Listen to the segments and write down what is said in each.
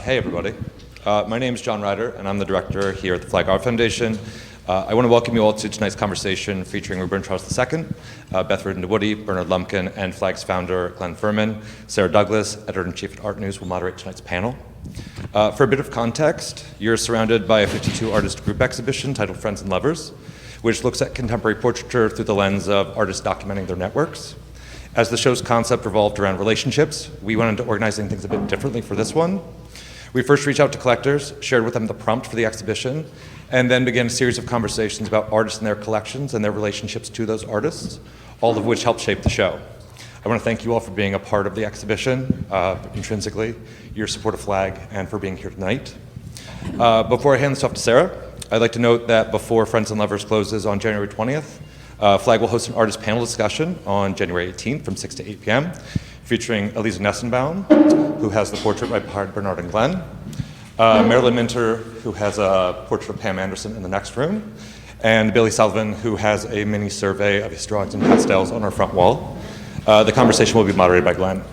Hey everybody. My name is John Ryder, and I'm the director here at the Flag Art Foundation. I want to welcome you all to tonight's conversation featuring Reuben Charles II, Beth Rudin DeWoody, Bernard Lumpkin, and Flag's founder Glenn Fuhrman. Sarah Douglas, editor-in-chief at ARTnews, will moderate tonight's panel. For a bit of context, you're surrounded by a 52-artist group exhibition titled Friends and Lovers, which looks at contemporary portraiture through the lens of artists documenting their networks. As the show's concept revolved around relationships, we went into organizing things a bit differently for this one. We first reached out to collectors, shared with them the prompt for the exhibition, and then began a series of conversations about artists and their collections and their relationships to those artists, all of which helped shape the show. I want to thank you all for being a part of the exhibition, intrinsically, your support of Flag, and for being here tonight. Before I hand this off to Sarah, I'd like to note that before Friends and Lovers closes on January 20th, Flag will host an artist panel discussion on January 18th from 6 to 8 p.m., featuring Elisa Nessenbaum, who has the portrait right behind Bernard and Glenn, Marilyn Minter, who has a portrait of Pam Anderson in the next room, and Billy Sullivan, who has a mini survey of his drawings and pastels on our front wall. The conversation will be moderated by Glenn.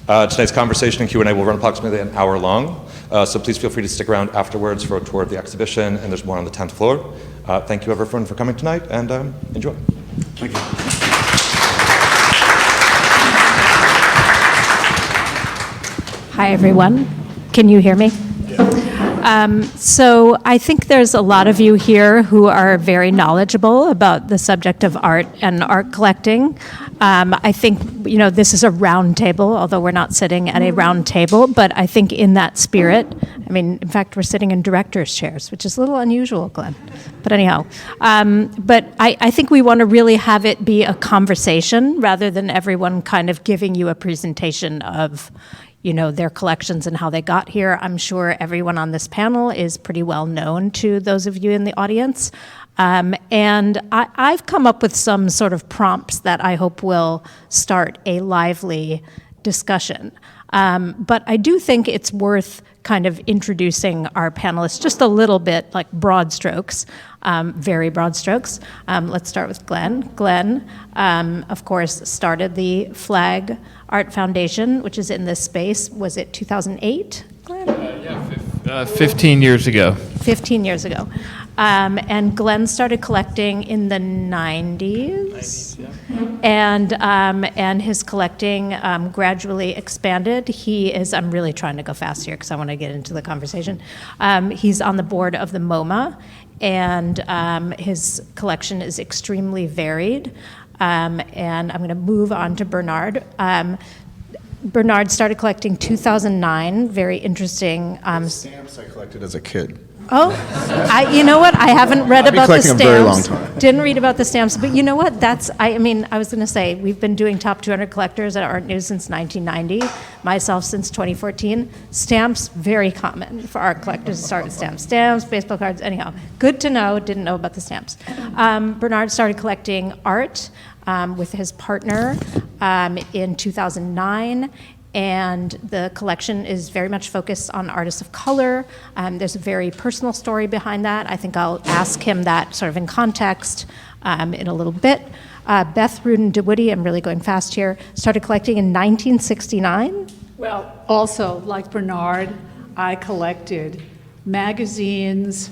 Tonight's conversation and Q&A will run approximately an hour long, so please feel free to stick around afterwards for a tour of the exhibition, and there's more on the 10th floor. Thank you everyone for coming tonight, and enjoy. Thank you. Hi everyone, can you hear me? So I think there's a lot of you here who are very knowledgeable about the subject of art and art collecting. I think, this is a round table, although we're not sitting at a round table, but I think in that spirit, in fact, we're sitting in director's chairs, which is a little unusual, Glenn. But anyhow, but I think we want to really have it be a conversation rather than everyone kind of giving you a presentation of their collections and how they got here. I'm sure everyone on this panel is pretty well known to those of you in the audience. And I've come up with some sort of prompts that I hope will start a lively discussion. But I do think it's worth kind of introducing our panelists just a little bit, like broad strokes, very broad strokes. Let's start with Glenn. Glenn, of course, started the Flag Art Foundation, which is in this space. Was it 2008, Glenn? 15 years ago. 15 years ago. And Glenn started collecting in the 90s. And his collecting gradually expanded. I'm really trying to go fast here because I want to get into the conversation. He's on the board of the MoMA, and his collection is extremely varied. And I'm going to move on to Bernard. Bernard started collecting 2009, very interesting. Stamps I collected as a kid. Oh, you know what? I haven't read about the stamps. I've been collecting a very long time. Didn't read about the stamps, but you know what? I was going to say, we've been doing top 200 collectors at ARTnews since 1990, myself since 2014. Stamps, very common for art collectors to start with stamps. Stamps, baseball cards, anyhow. Good to know, didn't know about the stamps. Bernard started collecting art with his partner in 2009. And the collection is very much focused on artists of color. There's a very personal story behind that. I think I'll ask him that sort of in context in a little bit. Beth Rudin DeWoody, I'm really going fast here, started collecting in 1969. Well, also, like Bernard, I collected magazines,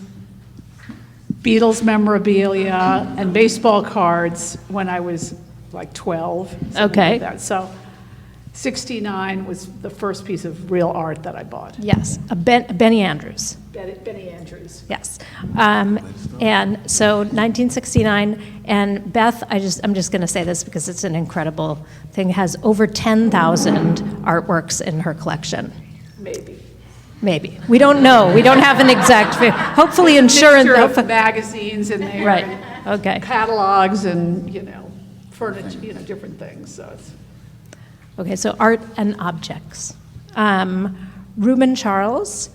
Beatles memorabilia, and baseball cards when I was like 12. Okay. Like that. So 69 was the first piece of real art that I bought. Yes, Benny Andrews. Benny Andrews. Yes. And so 1969, and Beth, I'm just going to say this because it's an incredible thing, has over 10,000 artworks in her collection. Maybe. We don't know. We don't have an exact figure. Hopefully insurance. Of magazines in there. Right. And okay. Catalogs and, furniture, different things. So it's... Okay, so art and objects. Reuben Charles,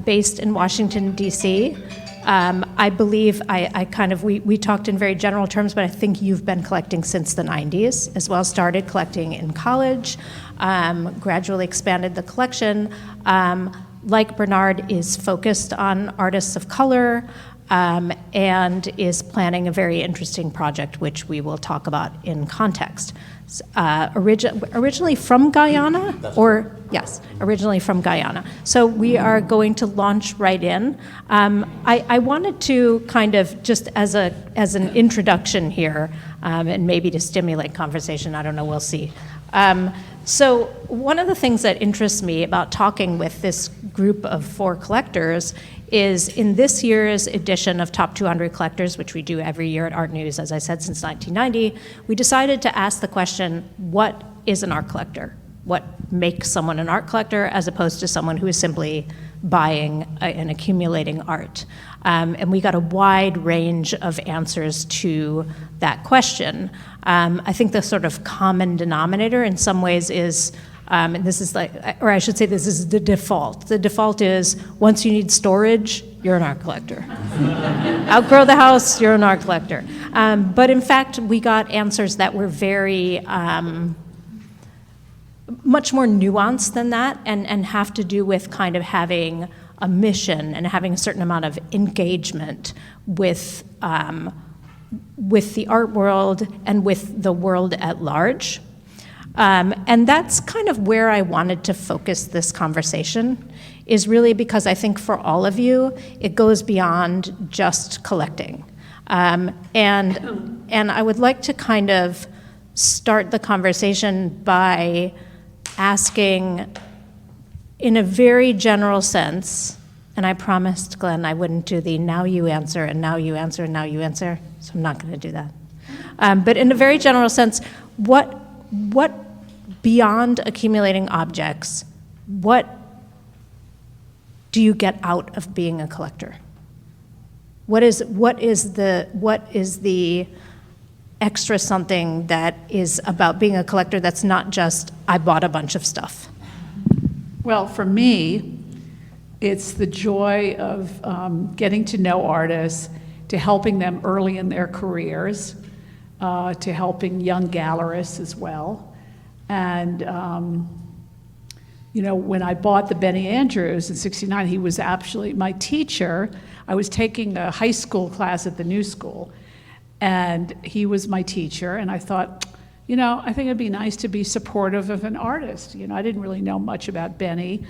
based in Washington, D.C. I believe we talked in very general terms, but I think you've been collecting since the 90s as well. Started collecting in college, gradually expanded the collection. Like Bernard, is focused on artists of color, and is planning a very interesting project, which we will talk about in context. Originally from Guyana, yes, originally from Guyana. So we are going to launch right in. I wanted to kind of, just as an introduction here, and maybe to stimulate conversation, I don't know, we'll see. So one of the things that interests me about talking with this group of 4 collectors is in this year's edition of Top 200 Collectors, which we do every year at ARTnews, as I said, since 1990, we decided to ask the question, what is an art collector? What makes someone an art collector as opposed to someone who is simply buying and accumulating art? And we got a wide range of answers to that question. I think the sort of common denominator in some ways is, and this is like, or I should say this is the default. The default is once you need storage, you're an art collector. Outgrow the house, you're an art collector. But in fact, we got answers that were very, much more nuanced than that and have to do with kind of having a mission and having a certain amount of engagement with the art world and with the world at large. And that's kind of where I wanted to focus this conversation, is really because I think for all of you, it goes beyond just collecting. And I would like to kind of start the conversation by asking, in a very general sense, and I promised Glenn I wouldn't do the now you answer and now you answer and now you answer, so I'm not going to do that. But in a very general sense, what beyond accumulating objects, what do you get out of being a collector? What is the extra something that is about being a collector that's not just, I bought a bunch of stuff? Well, for me, it's the joy of getting to know artists, to helping them early in their careers, to helping young gallerists as well. And, when I bought the Benny Andrews in '69, he was actually my teacher. I was taking a high school class at the New School, and he was my teacher, and I thought, I think it'd be nice to be supportive of an artist. I didn't really know much about Benny,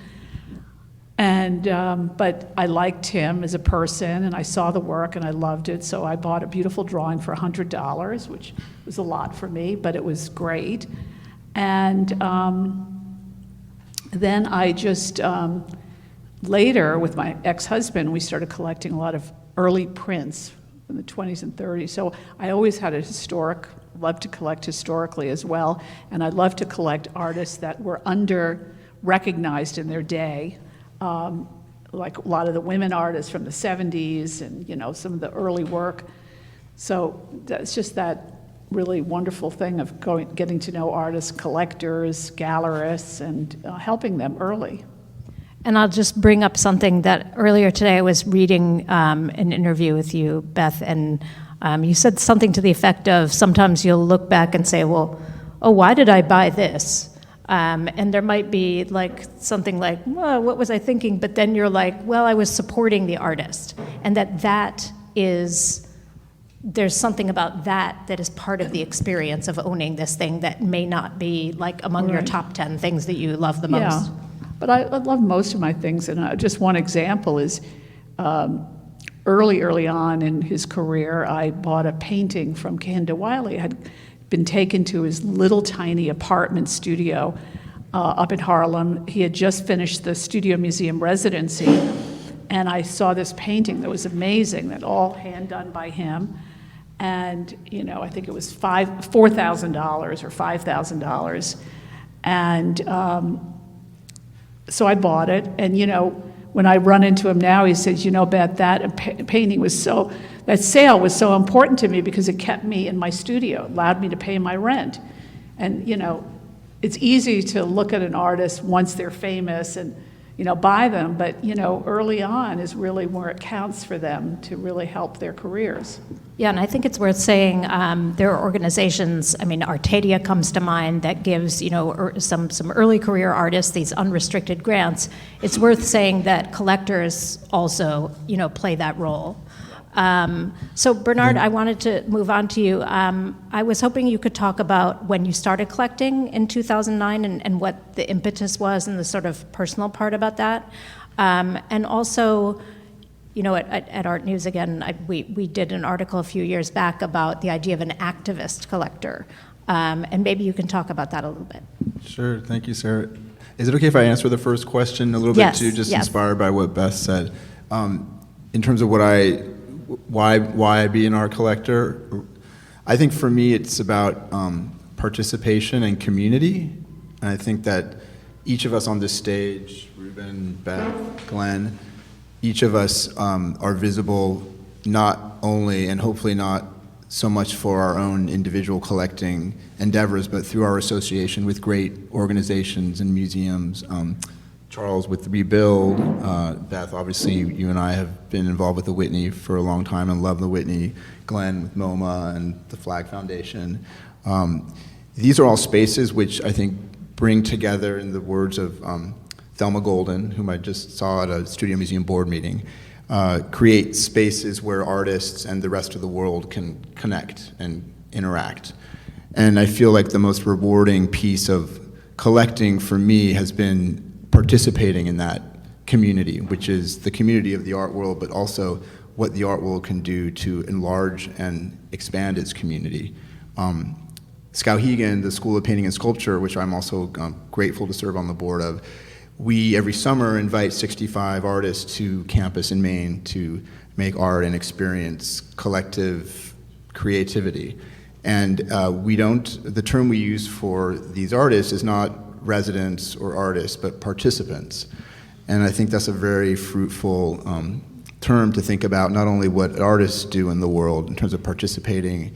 and but I liked him as a person, and I saw the work, and I loved it, so I bought a beautiful drawing for $100, which was a lot for me, but it was great. And then I just, later with my ex-husband, we started collecting a lot of early prints in the 20s and 30s. So I always had loved to collect historically as well. And I love to collect artists that were under-recognized in their day, like a lot of the women artists from the 70s and, some of the early work. So that's just that really wonderful thing of getting to know artists, collectors, gallerists, and helping them early. And I'll just bring up something that earlier today I was reading an interview with you, Beth, and you said something to the effect of sometimes you'll look back and say, well, oh, why did I buy this? And there might be like something like, well, what was I thinking? But then you're like, well, I was supporting the artist. And that is, there's something about that is part of the experience of owning this thing that may not be like among your top 10 things that you love the most. Yeah, but I love most of my things, and just one example is early on in his career, I bought a painting from Kehinde Wiley. It had been taken to his little tiny apartment studio up in Harlem. He had just finished the Studio Museum residency, and I saw this painting that was amazing, that all hand done by him. And, I think it was $4,000 or $5,000. And so I bought it. And, when I run into him now, he says, Beth, that painting that sale was so important to me because it kept me in my studio, allowed me to pay my rent. And, it's easy to look at an artist once they're famous and, buy them. But, early on is really where it counts for them to really help their careers. Yeah, and I think it's worth saying there are organizations, Artadia comes to mind, that gives, some early career artists these unrestricted grants. It's worth saying that collectors also, play that role. So Bernard, I wanted to move on to you. I was hoping you could talk about when you started collecting in 2009 and what the impetus was and the sort of personal part about that. And also, you know, at ARTnews, again, we did an article a few years back about the idea of an activist collector. And maybe you can talk about that a little bit. Sure, thank you, Sarah. Is it okay if I answer the first question a little bit too, just inspired by what Beth said? In terms of why I be an art collector, I think for me it's about participation and community. And I think that each of us on this stage, Reuben, Beth, Glenn, each of us are visible not only and hopefully not so much for our own individual collecting endeavors, but through our association with great organizations and museums. Charles with Rebuild, Beth, obviously you and I have been involved with the Whitney for a long time and love the Whitney, Glenn with MoMA and the Flag Foundation. These are all spaces which I think bring together, in the words of Thelma Golden, whom I just saw at a Studio Museum board meeting, create spaces where artists and the rest of the world can connect and interact. And I feel like the most rewarding piece of collecting for me has been participating in that community, which is the community of the art world, but also what the art world can do to enlarge and expand its community. Skowhegan, the School of Painting and Sculpture, which I'm also grateful to serve on the board of, we every summer invite 65 artists to campus in Maine to make art and experience collective creativity. And the term we use for these artists is not residents or artists, but participants. And I think that's a very fruitful term to think about not only what artists do in the world in terms of participating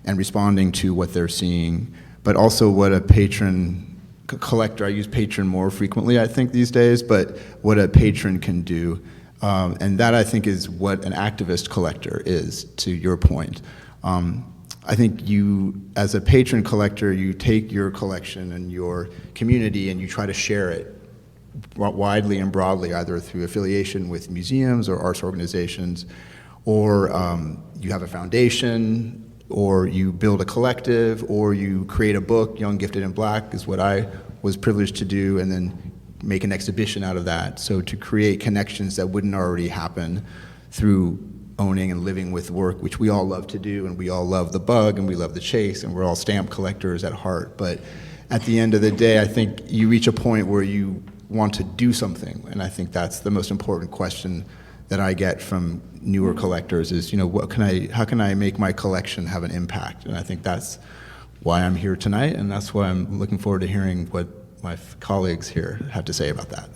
and responding to what they're seeing, but also what a patron collector, I use patron more frequently I think these days, but what a patron can do. And that I think is what an activist collector is, to your point. I think you, as a patron collector, you take your collection and your community and you try to share it widely and broadly, either through affiliation with museums or arts organizations, or you have a foundation, or you build a collective, or you create a book. Young, Gifted, and Black is what I was privileged to do, and then make an exhibition out of that. So to create connections that wouldn't already happen through owning and living with work, which we all love to do, and we all love the bug, and we love the chase, and we're all stamp collectors at heart. But at the end of the day, I think you reach a point where you want to do something, and I think that's the most important question that I get from newer collectors is, you know, how can I make my collection have an impact? And I think that's why I'm here tonight, and that's why I'm looking forward to hearing what my colleagues here have to say about that.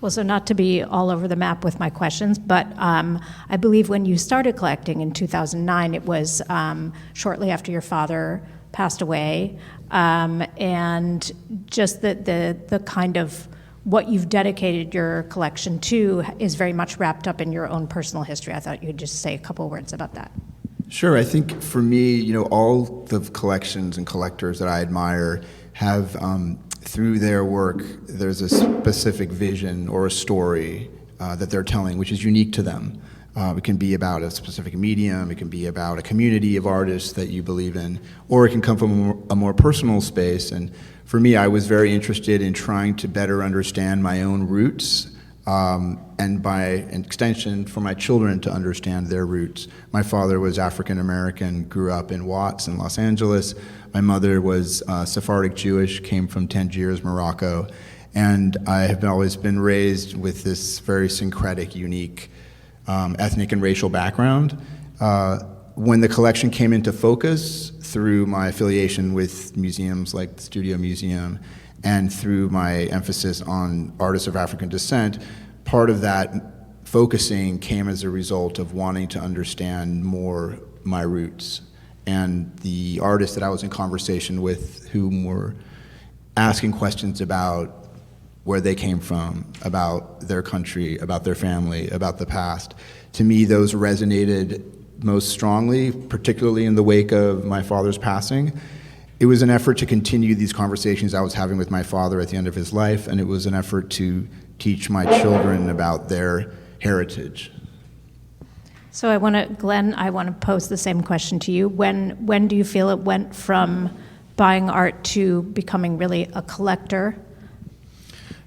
Well, so not to be all over the map with my questions, but I believe when you started collecting in 2009, it was shortly after your father passed away, and just the kind of what you've dedicated your collection to is very much wrapped up in your own personal history. I thought you'd just say a couple words about that. Sure, I think for me, you know, all the collections and collectors that I admire have, through their work, there's a specific vision or a story that they're telling, which is unique to them. It can be about a specific medium, it can be about a community of artists that you believe in, or it can come from a more personal space. And for me, I was very interested in trying to better understand my own roots, and by an extension, for my children to understand their roots. My father was African American, grew up in Watts in Los Angeles. My mother was Sephardic Jewish, came from Tangiers, Morocco. And I have always been raised with this very syncretic, unique ethnic and racial background. When the collection came into focus through my affiliation with museums like the Studio Museum and through my emphasis on artists of African descent, part of that focusing came as a result of wanting to understand more my roots. And the artists that I was in conversation with, whom were asking questions about where they came from, about their country, about their family, about the past, to me those resonated most strongly, particularly in the wake of my father's passing. It was an effort to continue these conversations I was having with my father at the end of his life, and it was an effort to teach my children about their heritage. So Glenn, I want to pose the same question to you. When do you feel it went from buying art to becoming really a collector?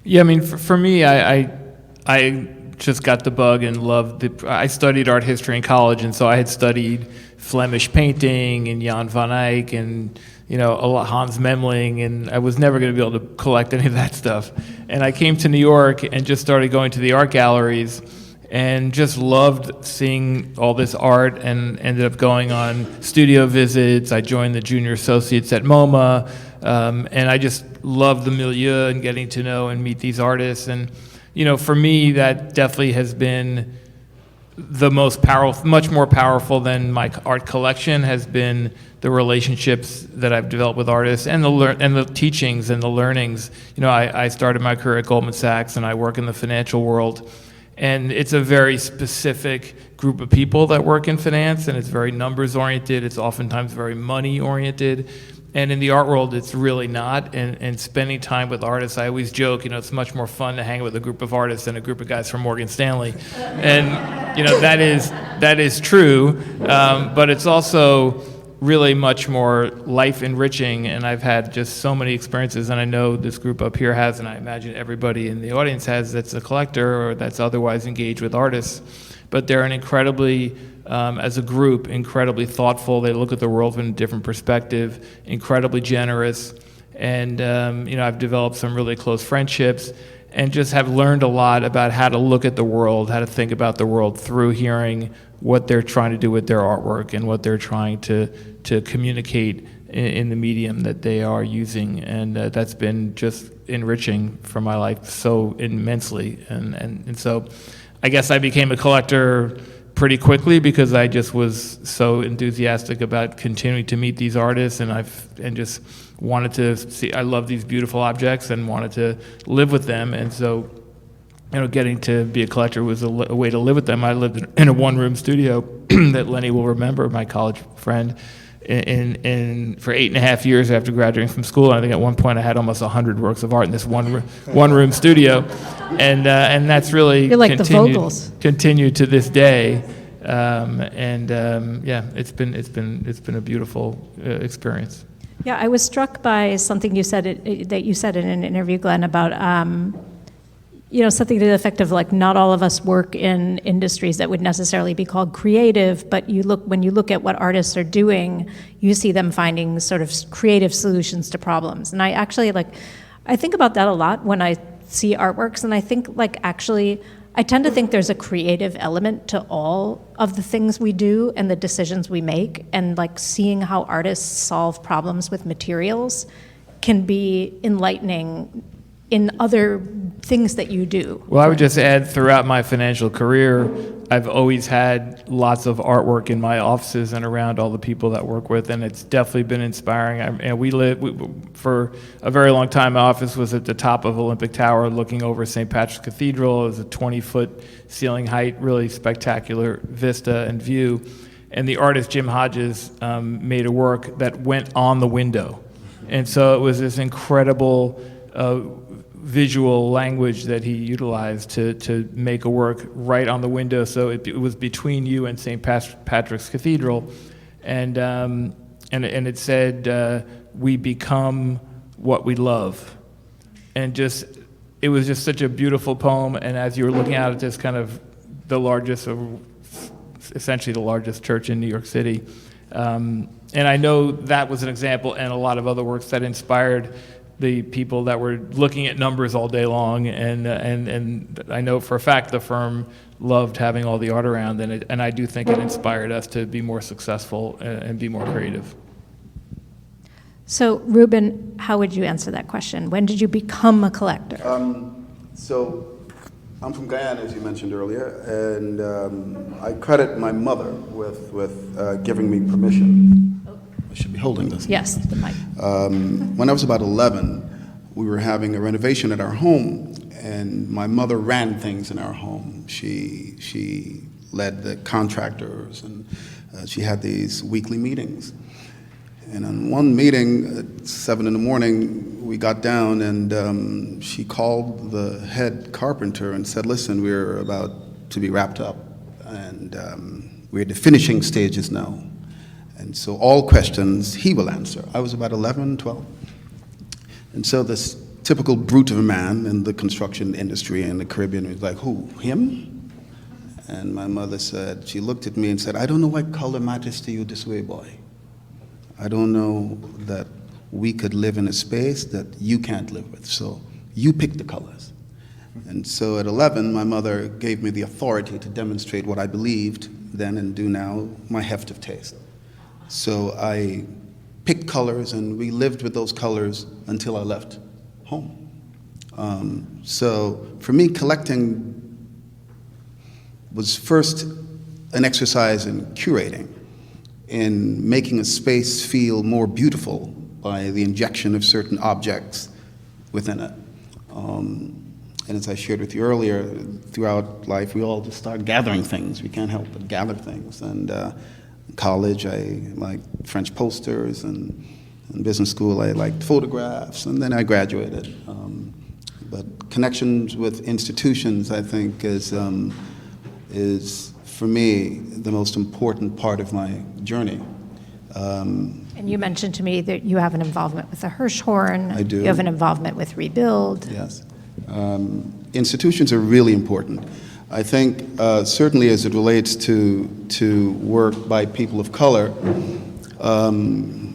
Yeah, I mean, for me, I just got the bug and loved I studied art history in college, and so I had studied Flemish painting and Jan van Eyck and a lot Hans Memling, and I was never going to be able to collect any of that stuff. And I came to New York and just started going to the art galleries and just loved seeing all this art, and ended up going on studio visits. I joined the junior associates at MoMA, and I just loved the milieu and getting to know and meet these artists. And for me, that definitely has been the most powerful, much more powerful than my art collection has been the relationships that I've developed with artists, and the teachings and the learnings. I started my career at Goldman Sachs, and I work in the financial world. And it's a very specific group of people that work in finance, and it's very numbers oriented. It's oftentimes very money oriented. And in the art world, it's really not. And spending time with artists, I always joke, it's much more fun to hang with a group of artists than a group of guys from Morgan Stanley. And, that is true. But it's also really much more life enriching, and I've had just so many experiences, and I know this group up here has, and I imagine everybody in the audience has, that's a collector or that's otherwise engaged with artists. But they're an incredibly, as a group, incredibly thoughtful. They look at the world from a different perspective, incredibly generous, and I've developed some really close friendships, and just have learned a lot about how to look at the world, how to think about the world through hearing what they're trying to do with their artwork and what they're trying to communicate in the medium that they are using. And that's been just enriching for my life so immensely. And so I guess I became a collector pretty quickly because I just was so enthusiastic about continuing to meet these artists, and just wanted to see, I love these beautiful objects and wanted to live with them. And so getting to be a collector was a way to live with them. I lived in a one-room studio that Lenny will remember, my college friend, for 8.5 years after graduating from school. And I think at one point I had almost 100 works of art in this one-room studio, and that's really You're like the Vogels. Continued to this day. Yeah, it's been a beautiful experience. Yeah, I was struck by something that you said in an interview, Glenn, about something to the effect of like, not all of us work in industries that would necessarily be called creative, but when you look at what artists are doing, you see them finding sort of creative solutions to problems. And I actually I think about that a lot when I see artworks, and I think I tend to think there's a creative element to all of the things we do and the decisions we make, and seeing how artists solve problems with materials can be enlightening in other things that you do. Well, I would just add, throughout my financial career, I've always had lots of artwork in my offices and around all the people that I work with, and it's definitely been inspiring. And for a very long time, my office was at the top of Olympic Tower looking over St. Patrick's Cathedral. It was a 20-foot ceiling height, really spectacular vista and view. And the artist Jim Hodges made a work that went on the window. And so it was this incredible visual language that he utilized to make a work right on the window. So it was between you and St. Patrick's Cathedral, and it said, "We become what we love," and it was just such a beautiful poem. And as you were looking at it, this kind of essentially the largest church in New York City, and I know that was an example, and a lot of other works that inspired the people that were looking at numbers all day long, and I know for a fact the firm loved having all the art around, and I do think it inspired us to be more successful and be more creative. So, Reuben, how would you answer that question? When did you become a collector? So, I'm from Guyana, as you mentioned earlier, and I credit my mother with giving me permission. I should be holding this. Yes, the mic. When I was about 11, we were having a renovation at our home, and my mother ran things in our home. She led the contractors, and she had these weekly meetings. And on one meeting at 7 in the morning, we got down, and she called the head carpenter and said, "Listen, we're about to be wrapped up, and We're at the finishing stages now. And so all questions he will answer. I was about 11, 12. And so this typical brute of a man in the construction industry in the Caribbean was like, who, him? And my mother said, she looked at me and said, I don't know why color matters to you this way, boy. I don't know that we could live in a space that you can't live with, so you pick the colors. And so at 11, my mother gave me the authority to demonstrate what I believed then and do now, my heft of taste. So I picked colors, and we lived with those colors until I left home. So for me, collecting was first an exercise in curating, in making a space feel more beautiful by the injection of certain objects within it. And as I shared with you earlier, throughout life, we all just start gathering things. We can't help but gather things. And in college, I liked French posters, and in business school, I liked photographs, and then I graduated. But connections with institutions, I think, is for me the most important part of my journey. And you mentioned to me that you have an involvement with the Hirshhorn. I do. You have an involvement with Rebuild. Yes. Institutions are really important. I think certainly as it relates to work by people of color,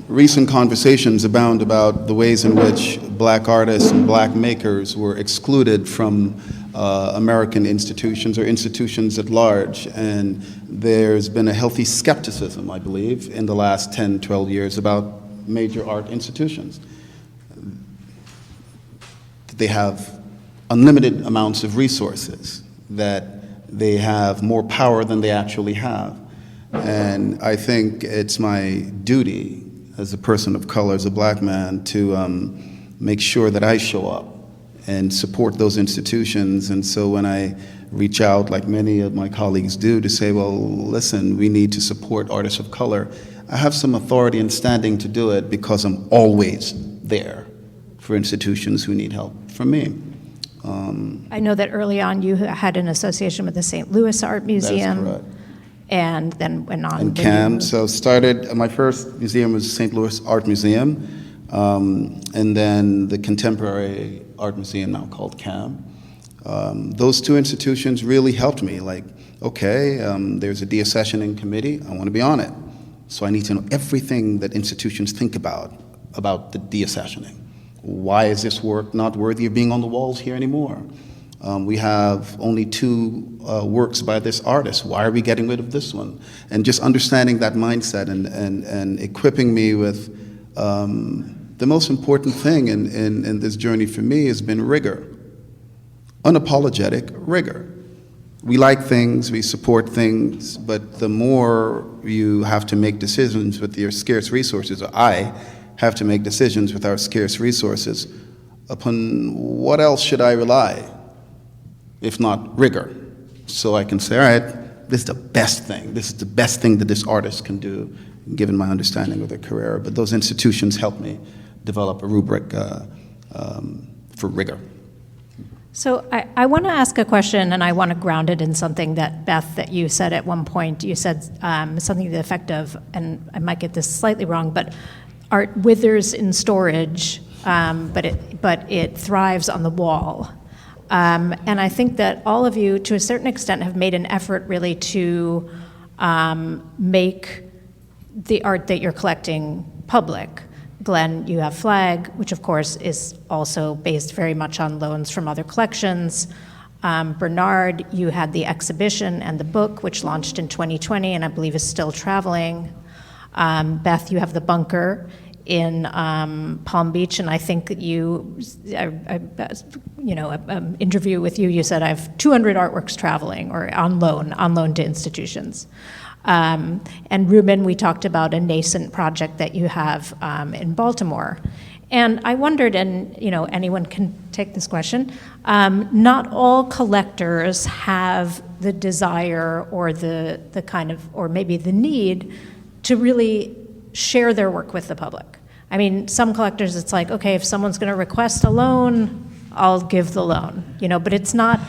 recent conversations abound about the ways in which black artists and black makers were excluded from American institutions or institutions at large. And there's been a healthy skepticism, I believe, in the last 10, 12 years about major art institutions. They have unlimited amounts of resources, that they have more power than they actually have. And I think it's my duty as a person of color, as a black man, to make sure that I show up and support those institutions. And so when I reach out, like many of my colleagues do, to say, well, listen, we need to support artists of color, I have some authority and standing to do it because I'm always there for institutions who need help from me. I know that early on you had an association with the St. Louis Art Museum. That's correct. And then went on. And CAM, so started, my first museum was St. Louis Art Museum, and then the Contemporary Art Museum, now called CAM. Those two institutions really helped me, like, okay, there's a deaccessioning committee, I want to be on it. So I need to know everything that institutions think about the deaccessioning. Why is this work not worthy of being on the walls here anymore? We have only 2 works by this artist. Why are we getting rid of this one? And just understanding that mindset and equipping me with the most important thing in this journey for me has been rigor, unapologetic rigor. We like things, we support things, but the more you have to make decisions with your scarce resources, or I have to make decisions with our scarce resources, upon what else should I rely, if not rigor? So I can say, all right, this is the best thing. This is the best thing that this artist can do, given my understanding of their career. But those institutions helped me develop a rubric for rigor. So I want to ask a question, and I want to ground it in something that, Beth, that you said at one point. You said something to the effect of, and I might get this slightly wrong, but art withers in storage, but it thrives on the wall. And I think that all of you, to a certain extent, have made an effort really to make the art that you're collecting public. Glenn, you have Flag, which of course is also based very much on loans from other collections. Bernard, you had the exhibition and the book, which launched in 2020 and I believe is still traveling. Beth, you have the bunker in Palm Beach, and I think that interview with you, you said I have 200 artworks traveling or on loan to institutions. And Reuben, we talked about a nascent project that you have in Baltimore. And I wondered, and anyone can take this question, not all collectors have the desire or the kind of, or maybe the need to really share their work with the public. I mean, some collectors, it's like, okay, if someone's going to request a loan, I'll give the loan, but it's not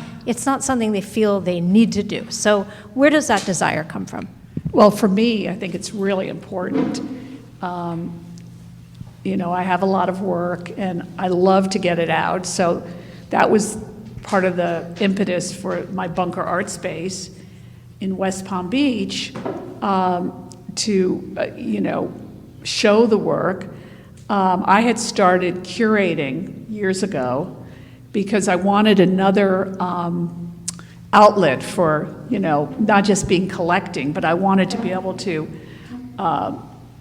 something they feel they need to do. So where does that desire come from? Well, for me, I think it's really important. You know, I have a lot of work and I love to get it out. So that was part of the impetus for my bunker art space in West Palm Beach, to, you know, show the work. I had started curating years ago because I wanted another outlet for, you know, not just being collecting, but I wanted to be able to,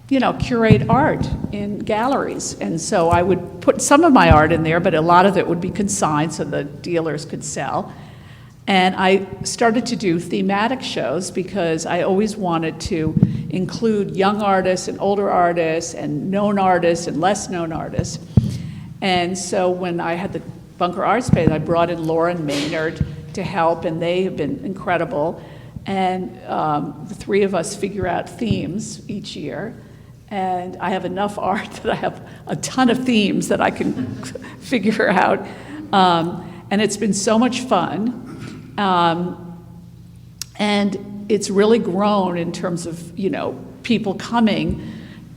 you know, curate art in galleries. And so I would put some of my art in there, but a lot of it would be consigned so the dealers could sell. And I started to do thematic shows because I always wanted to include young artists and older artists and known artists and less known artists. And so when I had the Bunker Art Space, I brought in Lauren Maynard to help, and they have been incredible. And the three of us figure out themes each year. And I have enough art that I have a ton of themes that I can figure out. And it's been so much fun. And it's really grown in terms of, you know, people coming.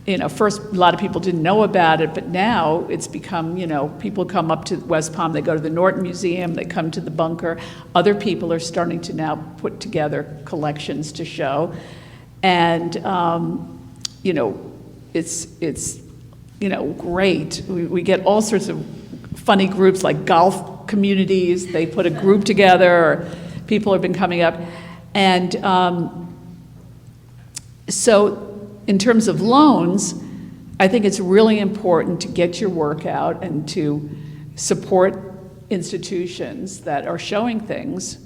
You know, first, a lot of people didn't know about it, but now it's become, you know, people come up to West Palm, they go to the Norton Museum, they come to the Bunker. Other people are starting to now put together collections to show. And, you know, it's you know, great. We get all sorts of funny groups like golf communities. They put a group together, or people have been coming up. And so in terms of loans, I think it's really important to get your work out and to support institutions that are showing things.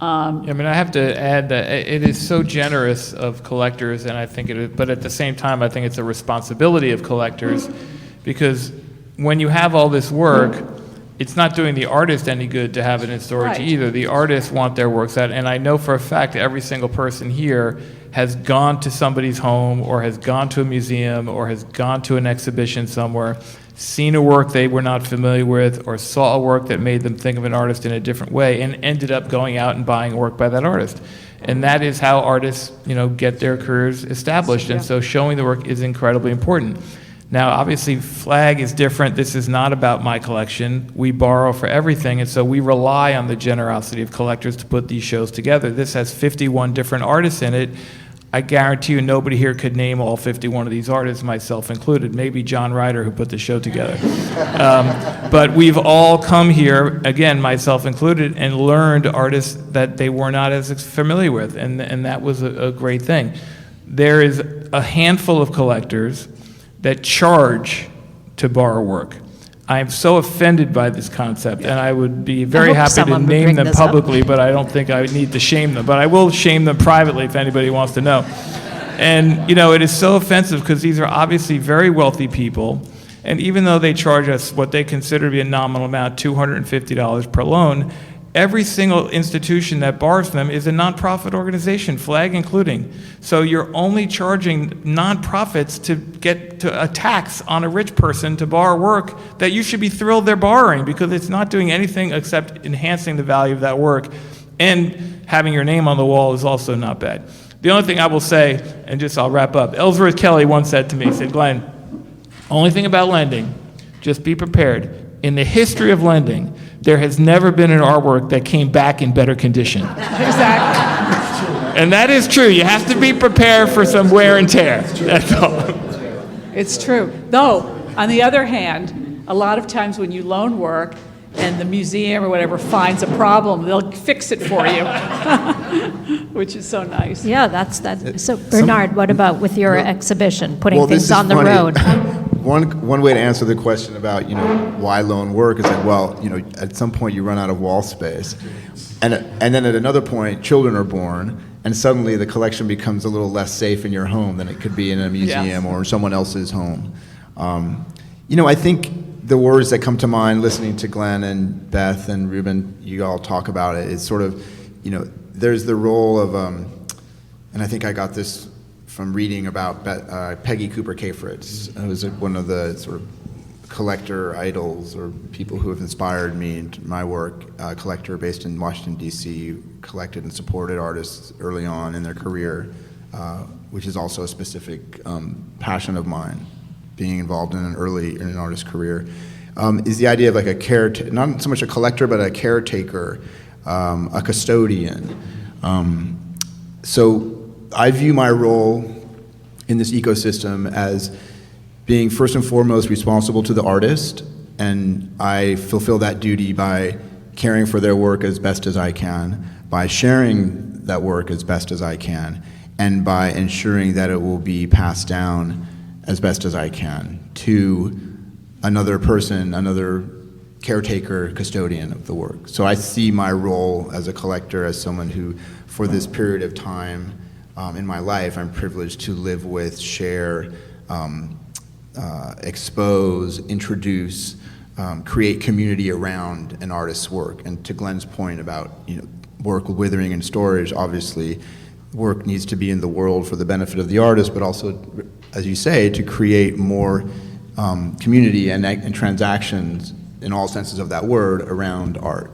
I mean, I have to add that it is so generous of collectors, and I think it is, but at the same time, I think it's a responsibility of collectors, because when you have all this work, it's not doing the artist any good to have it in storage Right. either. The artists want their works out, and I know for a fact every single person here has gone to somebody's home or has gone to a museum or has gone to an exhibition somewhere, seen a work they were not familiar with, or saw a work that made them think of an artist in a different way, and ended up going out and buying a work by that artist. And that is how artists, you know, get their careers established. And so showing the work is incredibly important. Now, obviously, Flag is different. This is not about my collection. We borrow for everything, and so we rely on the generosity of collectors to put these shows together. This has 51 different artists in it. I guarantee you nobody here could name all 51 of these artists, myself included. Maybe John Ryder, who put the show together. But we've all come here, again, myself included, and learned artists that they were not as familiar with, and that was a great thing. There is a handful of collectors that charge to borrow work. I am so offended by this concept, and I would be very happy to someone would name bring them this up. publicly, but I don't think I need to shame them. But I will shame them privately if anybody wants to know. And, you know, it is so offensive because these are obviously very wealthy people, and even though they charge us what they consider to be a nominal amount, $250 per loan, every single institution that borrows them is a nonprofit organization, Flag including. So you're only charging nonprofits to get to a tax on a rich person to borrow work that you should be thrilled they're borrowing, because it's not doing anything except enhancing the value of that work. And having your name on the wall is also not bad. The only thing I will say, and just I'll wrap up, Ellsworth Kelly once said to me, he said, "Glenn, only thing about lending, just be prepared. In the history of lending, there has never been an artwork that came back in better condition." Exactly. And that is true. You have to be prepared for some wear and tear. That's all. It's true. Though, on the other hand, a lot of times when you loan work and the museum or whatever finds a problem, they'll fix it for you, which is so nice. Yeah, that's that. So Bernard, what about with your exhibition, putting Well, this things is on the funny. road? One way to answer the question about, you know, why loan work is that, well, you know, at some point you run out of wall space, and then at another point children are born, and suddenly the collection becomes a little less safe in your home than it could be in a museum or someone else's home. You know, I think the words that come to mind listening to Glenn and Beth and Reuben, you all talk about it, is sort of, you know, there's the role of, and I think I got this from reading about Peggy Cooper Kafritz, who's one of the sort of collector idols or people who have inspired me in my work, a collector based in Washington, D.C., collected and supported artists early on in their career, which is also a specific passion of mine, being involved in an artist's career, is the idea of like not so much a collector, but a caretaker, a custodian. So I view my role in this ecosystem as being first and foremost responsible to the artist, and I fulfill that duty by caring for their work as best as I can, by sharing that work as best as I can, and by ensuring that it will be passed down as best as I can to another person, another caretaker, custodian of the work. So I see my role as a collector as someone who, for this period of time in my life, I'm privileged to live with, share, expose, introduce, create community around an artist's work. And to Glenn's point about work withering in storage, obviously work needs to be in the world for the benefit of the artist, but also, as you say, to create more community and transactions in all senses of that word around art.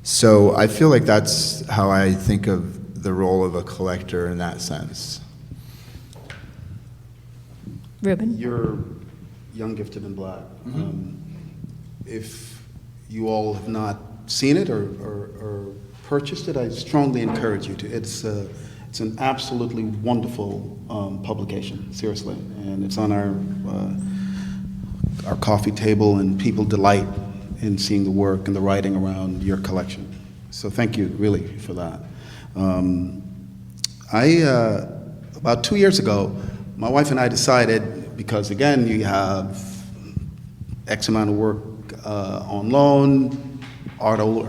So I feel like that's how I think of the role of a collector in that sense. Reuben? You're young, gifted, and black. If you all have not seen it or purchased it, I strongly encourage you to. It's an absolutely wonderful publication, seriously, and it's on our coffee table, and people delight in seeing the work and the writing around your collection. So thank you, really, for that. About 2 years ago, my wife and I decided, because again, you have X amount of work on loan, art all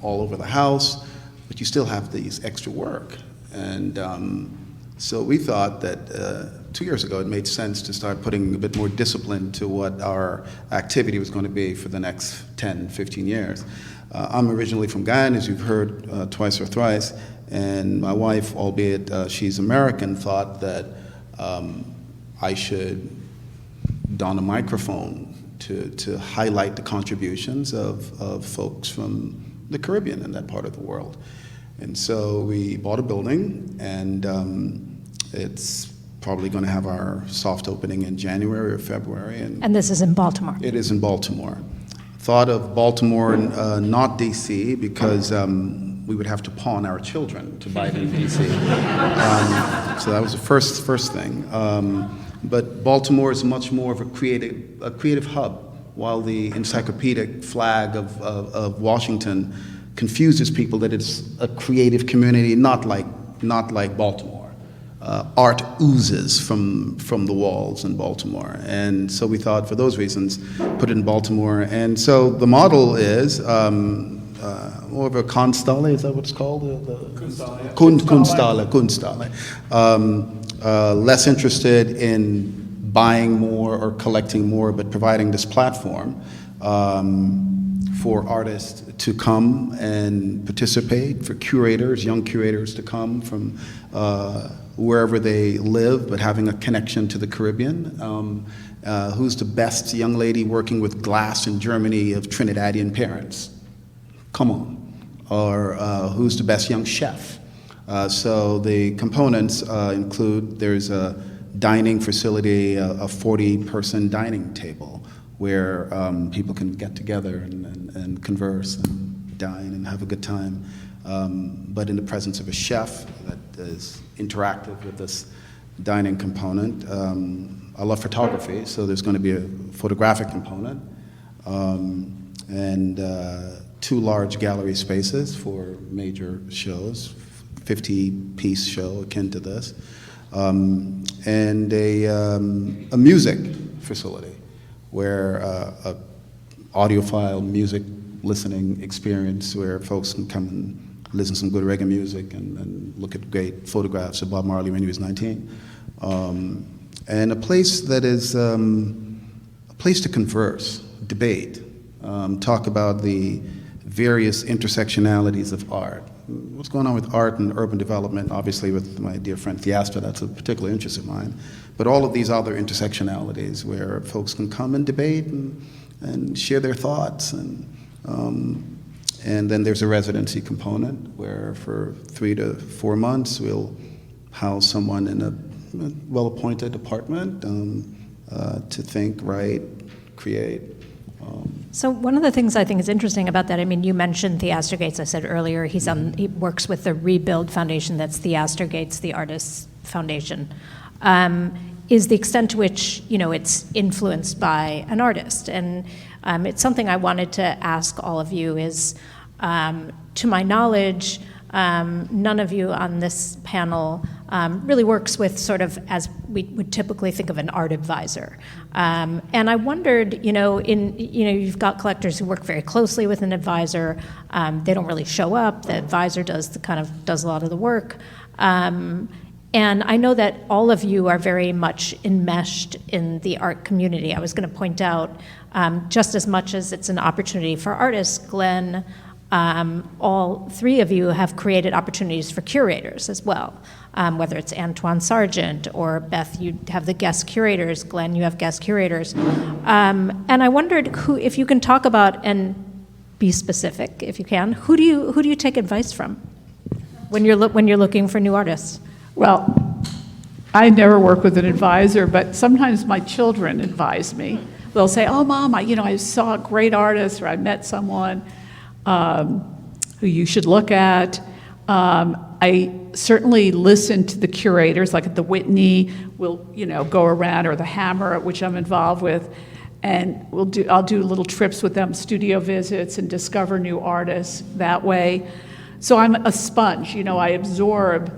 over the house, but you still have these extra work. And so we thought that 2 years ago it made sense to start putting a bit more discipline to what our activity was going to be for the next 10, 15 years. I'm originally from Guyana, as you've heard twice or thrice, and my wife, albeit she's American, thought that I should don a microphone to highlight the contributions of folks from the Caribbean and that part of the world. And so we bought a building, and it's probably going to have our soft opening in January or February. And this is in Baltimore. It is in Baltimore. Thought of Baltimore, not DC, because we would have to pawn our children to buy it in DC. So that was the first thing. But Baltimore is much more of a creative hub, while the encyclopedic flag of Washington confuses people that it's a creative community, not like Baltimore. Art oozes from the walls in Baltimore, and so we thought, for those reasons, put it in Baltimore. And so the model is more of a Kunsthalle, is that what it's called? Kunsthalle. Less interested in buying more or collecting more, but providing this platform for artists to come and participate, for curators, young curators to come from wherever they live, but having a connection to the Caribbean. Who's the best young lady working with glass in Germany of Trinidadian parents? Come on. Or who's the best young chef? So the components include, there's a dining facility, a 40-person dining table where people can get together and converse and dine and have a good time, but in the presence of a chef that is interactive with this dining component. I love photography, so there's going to be a photographic component, and 2 large gallery spaces for major shows, 50-piece show akin to this, and a music facility where a audiophile music listening experience where folks can come and listen to some good reggae music and look at great photographs of Bob Marley when he was 19. And a place that is a place to converse, debate, talk about the various intersectionalities of art. What's going on with art and urban development, obviously with my dear friend Fiastra, that's a particular interest of mine, but all of these other intersectionalities where folks can come and debate and share their thoughts. And then there's a residency component where for 3 to 4 months we'll house someone in a well-appointed department to think, write, create. So one of the things I think is interesting about that, I mean, you mentioned Theaster Gates. I said earlier he works with the Rebuild Foundation. That's Theaster Gates, the Artists Foundation. Is the extent to which, you know, it's influenced by an artist. And it's something I wanted to ask all of you is, to my knowledge, none of you on this panel really works with sort of as we would typically think of an art advisor. And I wondered, you've got collectors who work very closely with an advisor. They don't really show up. The advisor does a lot of the work. And I know that all of you are very much enmeshed in the art community. I was going to point out, just as much as it's an opportunity for artists, Glenn, all three of you have created opportunities for curators as well, whether it's Antoine Sargent or Beth, you have the guest curators, Glenn, you have guest curators. And I wondered if you can talk about, and be specific if you can, who do you take advice from when you're looking for new artists? Well, I never work with an advisor, but sometimes my children advise me. They'll say, "Oh, Mom, I saw a great artist, or I met someone who you should look at." I certainly listen to the curators, like at the Whitney, we'll go around, or the Hammer, which I'm involved with, and I'll do little trips with them, studio visits, and discover new artists that way. So I'm a sponge. I absorb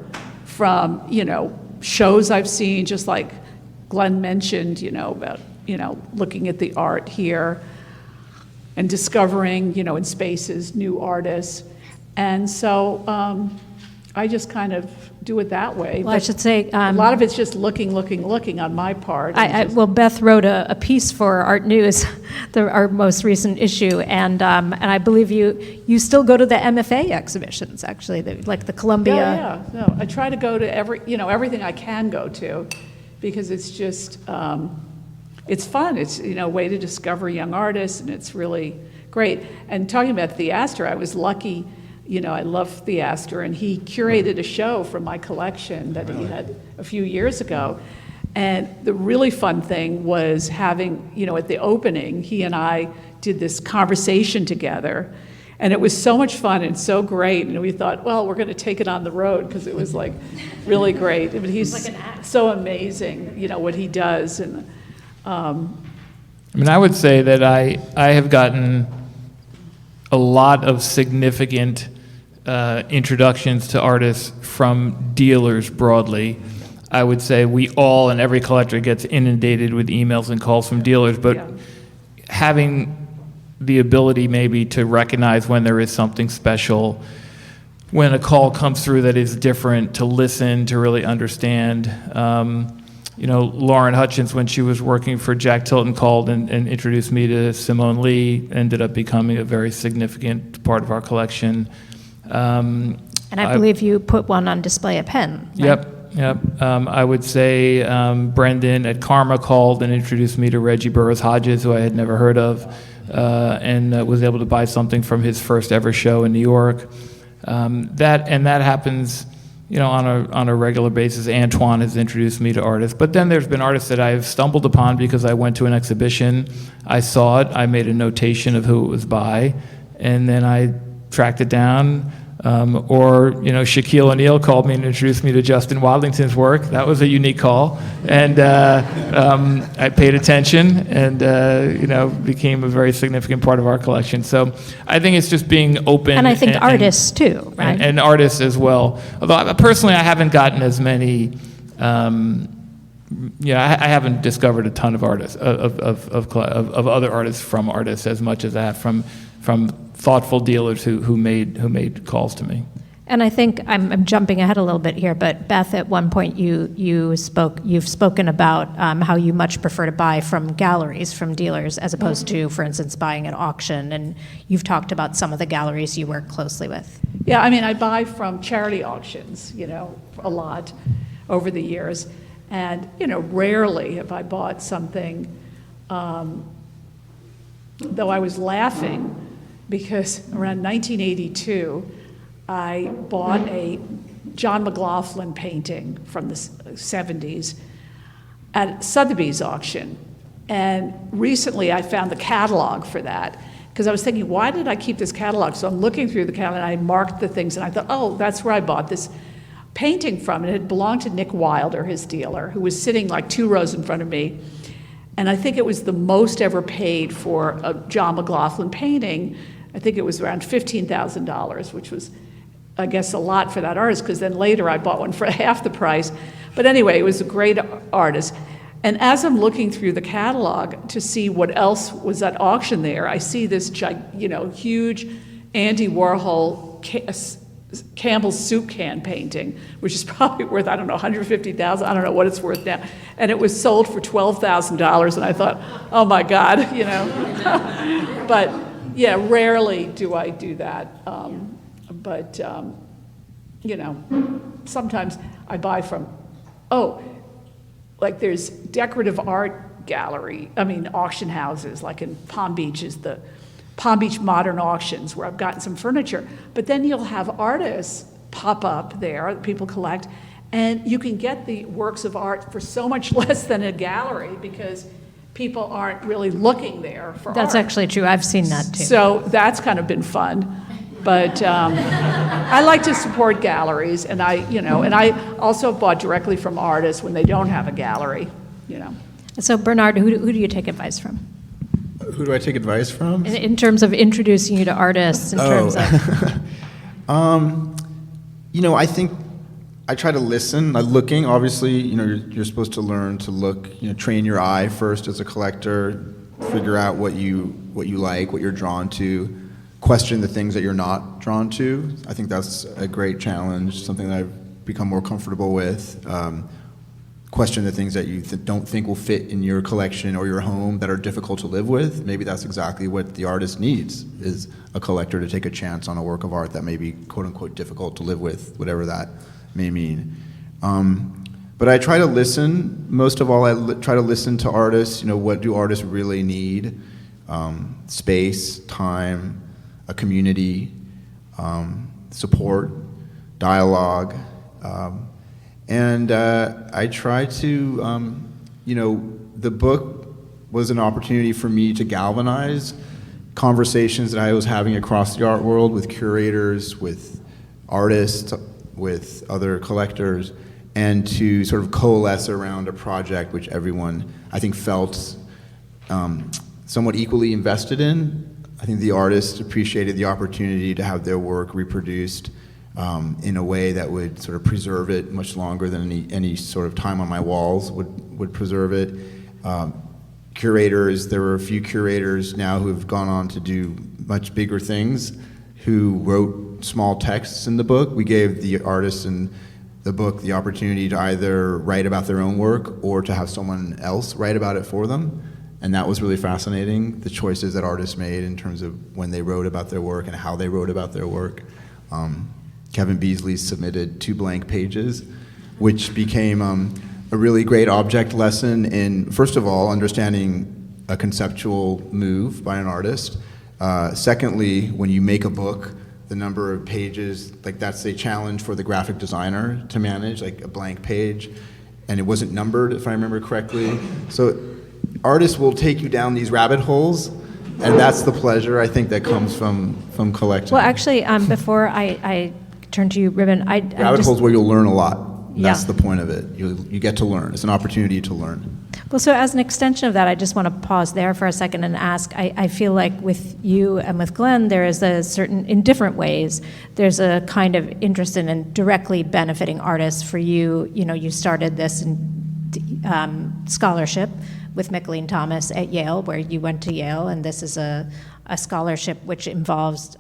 from shows I've seen, just like Glenn mentioned, about looking at the art here and discovering in spaces new artists. And so I just kind of do it that way. Well, I should say a lot of it's just looking on my part. Well, Beth wrote a piece for ARTnews, our most recent issue, and I believe you still go to the MFA exhibitions, actually, like the Columbia. Yeah. No, I try to go to everything I can go to, because it's just it's fun. It's a way to discover young artists, and it's really great. And talking about Theaster, I was lucky. I love Theaster, and he curated a show from my collection that he had a few years ago. And the really fun thing was having, at the opening, he and I did this conversation together, and it was so much fun and so great. And we thought, well, we're going to take it on the road, because it was like really great. But he's so amazing, what he does. And I would say that I have gotten a lot of significant introductions to artists from dealers broadly. I would say we all, and every collector gets inundated with emails and calls from dealers, but having the ability maybe to recognize when there is something special, when a call comes through that is different, to listen, to really understand. Lauren Hutchins, when she was working for Jack Tilton, called and introduced me to Simone Lee, ended up becoming a very significant part of our collection. And I believe you put one on display at Penn. Right? Yep. I would say Brendan at Karma called and introduced me to Reggie Burroughs Hodges, who I had never heard of, and was able to buy something from his first ever show in New York. That happens on a regular basis. Antoine has introduced me to artists. But then there's been artists that I've stumbled upon because I went to an exhibition, I saw it, I made a notation of who it was by, and then I tracked it down. Or Shaquille O'Neal called me and introduced me to Justin Wadlington's work. That was a unique call. And I paid attention and, became a very significant part of our collection. So I think it's just being open. And I think artists too, right? And artists as well. Although personally, I haven't gotten as many, I haven't discovered a ton of artists, of other artists from artists as much as I have from thoughtful dealers who made calls to me. And I think I'm jumping ahead a little bit here, but Beth, at one point you've spoken about how you much prefer to buy from galleries, from dealers, as opposed to, for instance, buying at auction. And you've talked about some of the galleries you work closely with. Yeah, I buy from charity auctions, a lot over the years, and rarely have I bought something. Though I was laughing, because around 1982, I bought a John McLaughlin painting from the 70s at Sotheby's auction. And recently I found the catalog for that, because I was thinking, why did I keep this catalog? So I'm looking through the catalog, and I marked the things, and I thought, oh, that's where I bought this painting from. And it had belonged to Nick Wilder, his dealer, who was sitting like 2 rows in front of me. And I think it was the most ever paid for a John McLaughlin painting. I think it was around $15,000, which was, I guess, a lot for that artist, because then later I bought one for half the price. But anyway, it was a great artist. And as I'm looking through the catalog to see what else was at auction there, I see this huge Andy Warhol Campbell's soup can painting, which is probably worth, I don't know, $150,000. I don't know what it's worth now. And it was sold for $12,000, and I thought, oh my God, But yeah, rarely do I do that. Sometimes I buy from, like there's decorative art auction houses, like in Palm Beach is the Palm Beach Modern Auctions, where I've gotten some furniture. But then you'll have artists pop up there that people collect, and you can get the works of art for so much less than a gallery, because people aren't really looking there for art. That's actually true. I've seen that too. So that's kind of been fun. But I like to support galleries, and I also bought directly from artists when they don't have a gallery, So Bernard, who do you take advice from? Who do I take advice from? In terms of introducing you to artists, in terms of... I think I try to listen. Looking, obviously, you're supposed to learn to look, train your eye first as a collector, figure out what you like, what you're drawn to, question the things that you're not drawn to. I think that's a great challenge, something that I've become more comfortable with. Question the things that you don't think will fit in your collection or your home that are difficult to live with. Maybe that's exactly what the artist needs, is a collector to take a chance on a work of art that may be quote unquote difficult to live with, whatever that may mean. But I try to listen. Most of all, I try to listen to artists. What do artists really need? Space, time, a community, support, dialogue. And I try to, the book was an opportunity for me to galvanize conversations that I was having across the art world with curators, with artists, with other collectors, and to sort of coalesce around a project which everyone, I think, felt somewhat equally invested in. I think the artists appreciated the opportunity to have their work reproduced in a way that would sort of preserve it much longer than any sort of time on my walls would preserve it. Curators, there were a few curators now who have gone on to do much bigger things, who wrote small texts in the book. We gave the artists in the book the opportunity to either write about their own work or to have someone else write about it for them. And that was really fascinating, the choices that artists made in terms of when they wrote about their work and how they wrote about their work. Kevin Beasley submitted 2 blank pages, which became a really great object lesson in, first of all, understanding a conceptual move by an artist. Secondly, when you make a book, the number of pages, like that's a challenge for the graphic designer to manage, like a blank page, and it wasn't numbered, if I remember correctly. So artists will take you down these rabbit holes, and that's the pleasure, I think, that comes from collecting. Well, actually, before I turn to you, Reuben, rabbit holes where you'll learn a lot. That's Yeah. the point of it. You get to learn. It's an opportunity to learn. Well, so as an extension of that, I just want to pause there for a second and ask, I feel like with you and with Glenn, there is a certain, in different ways, there's a kind of interest in directly benefiting artists. For you, you started this in scholarship with Mickalene Thomas at Yale, where you went to Yale, and this is a scholarship which involves,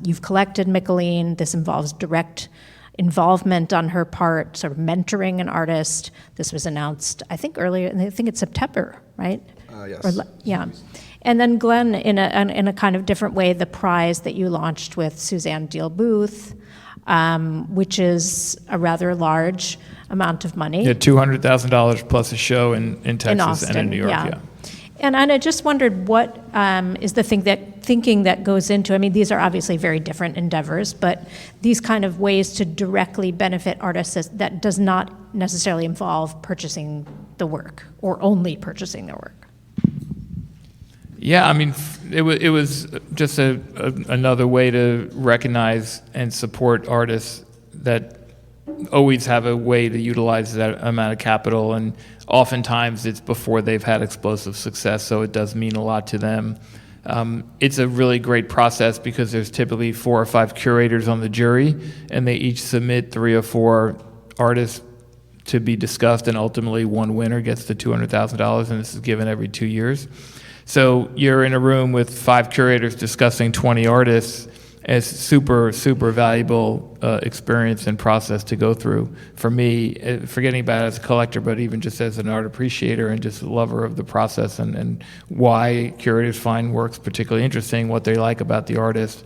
you've collected Mickalene, this involves direct involvement on her part, sort of mentoring an artist. This was announced, I think earlier, I think it's September, right? Yes. Yeah. And then Glenn, in a kind of different way, the prize that you launched with Suzanne Deal Booth, which is a rather large amount of money. Yeah, $200,000 plus a show in Texas Austin, and in New York, yeah. And I just wondered what is the thinking that goes into, I mean, these are obviously very different endeavors, but these kind of ways to directly benefit artists that does not necessarily involve purchasing the work or only purchasing the work. Yeah, I mean, it was just another way to recognize and support artists that always have a way to utilize that amount of capital, and oftentimes it's before they've had explosive success, so it does mean a lot to them. It's a really great process because there's typically 4 or 5 curators on the jury, and they each submit 3 or 4 artists to be discussed, and ultimately one winner gets the $200,000, and this is given every 2 years. So you're in a room with 5 curators discussing 20 artists. It's super, super valuable experience and process to go through. For me, forgetting about it as a collector, but even just as an art appreciator and just a lover of the process and why curators find works particularly interesting, what they like about the artist.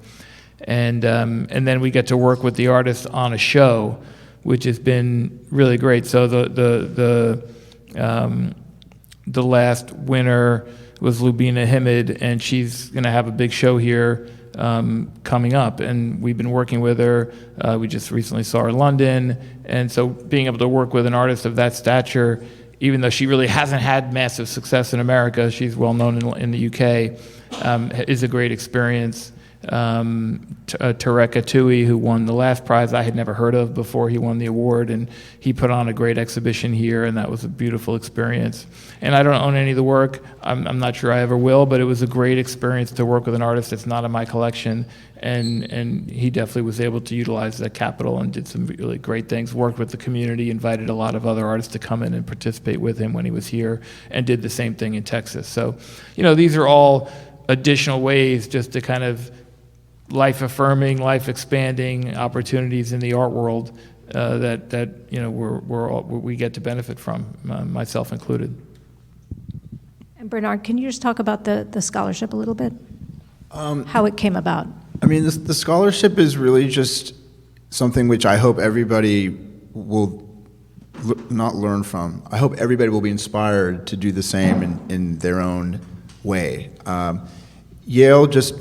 And then we get to work with the artist on a show, which has been really great. So the last winner was Lubina Hamid, and she's going to have a big show here coming up, and we've been working with her. We just recently saw her in London, and so being able to work with an artist of that stature, even though she really hasn't had massive success in America, she's well known in the UK, is a great experience. Tarek Atui, who won the last prize, I had never heard of before he won the award, and he put on a great exhibition here, and that was a beautiful experience. And I don't own any of the work. I'm not sure I ever will, but it was a great experience to work with an artist that's not in my collection, and he definitely was able to utilize that capital and did some really great things, worked with the community, invited a lot of other artists to come in and participate with him when he was here, and did the same thing in Texas. So, these are all additional ways just to kind of life-affirming, life-expanding opportunities in the art world that we get to benefit from, myself included. And Bernard, can you just talk about the scholarship a little bit? How it came about? I mean, the scholarship is really just something which I hope everybody will not learn from. I hope everybody will be inspired to do the same in their own way. Yale just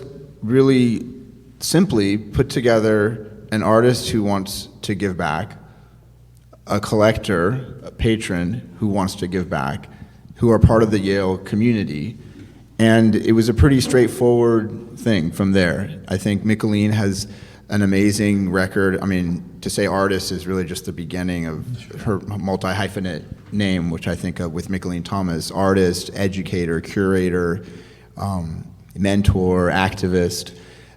really simply put together an artist who wants to give back, a collector, a patron who wants to give back, who are part of the Yale community, and it was a pretty straightforward thing from there. I think Michelin has an amazing record. I mean, to say artist is really just the beginning of her multi-hyphenate name, which I think of with Michelin Thomas: artist, educator, curator, mentor, activist.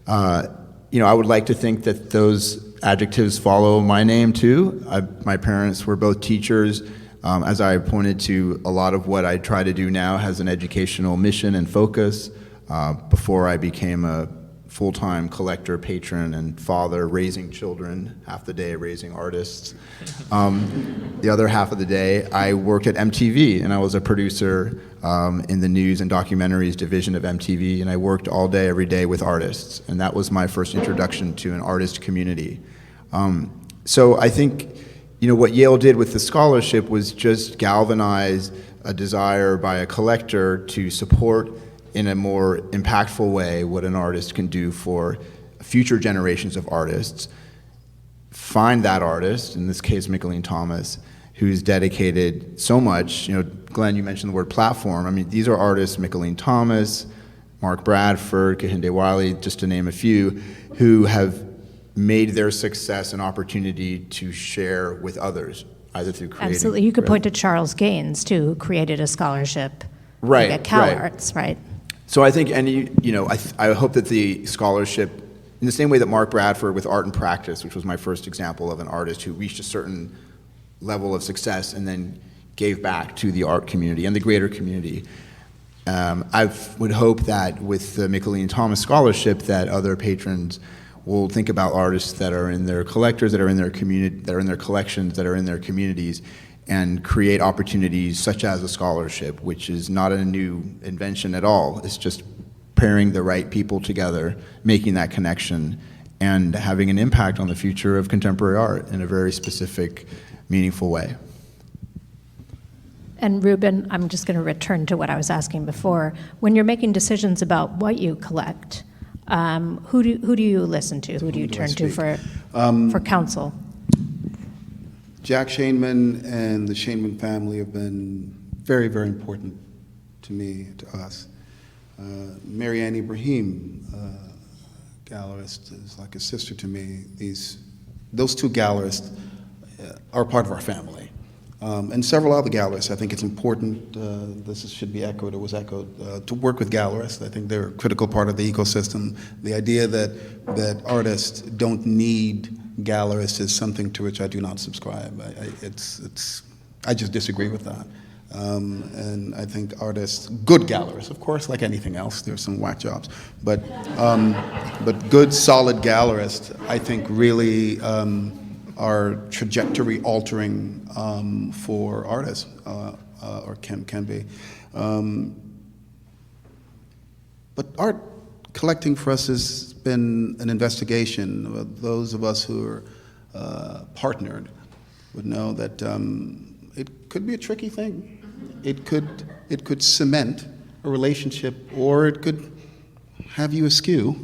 I would like to think that those adjectives follow my name too. My parents were both teachers. As I pointed to, a lot of what I try to do now has an educational mission and focus. Before I became a full-time collector, patron, and father, raising children, half the day raising artists. The other half of the day, I worked at MTV, and I was a producer in the news and documentaries division of MTV, and I worked all day, every day with artists, and that was my first introduction to an artist community. So I think, what Yale did with the scholarship was just galvanize a desire by a collector to support in a more impactful way what an artist can do for future generations of artists. Find that artist, in this case Michelin Thomas, who's dedicated so much. Glenn, you mentioned the word platform. I mean, these are artists, Michelin Thomas, Mark Bradford, Kehinde Wiley, just to name a few, who have made their success an opportunity to share with others, either through creating. Absolutely. You could point to Charles Gaines, too, who created a scholarship at CalArts, right? So I think, I hope that the scholarship, in the same way that Mark Bradford with Art and Practice, which was my first example of an artist who reached a certain level of success and then gave back to the art community and the greater community. I would hope that with the Michelin Thomas Scholarship that other patrons will think about artists that are in their collectors, that are in their community, that are in their collections, that are in their communities, and create opportunities such as a scholarship, which is not a new invention at all. It's just pairing the right people together, making that connection, and having an impact on the future of contemporary art in a very specific, meaningful way. And Reuben, I'm just going to return to what I was asking before. When you're making decisions about what you collect, who do you listen to? Who do you whom do I turn to speak? for counsel? Jack Shainman and the Shainman family have been very, very important to me, to us. Mary Ann Ibrahim, gallerist, is like a sister to me. Those two gallerists are part of our family. And several other gallerists. I think it's important, this should be echoed, or was echoed, to work with gallerists. I think they're a critical part of the ecosystem. The idea that artists don't need gallerists is something to which I do not subscribe. I just disagree with that. And I think artists, good gallerists, of course, like anything else, there's some whack jobs, but good, solid gallerists, I think, really are trajectory altering for artists, or can be. But art collecting for us has been an investigation. Those of us who are partnered would know that it could be a tricky thing. It could cement a relationship, or it could have you askew.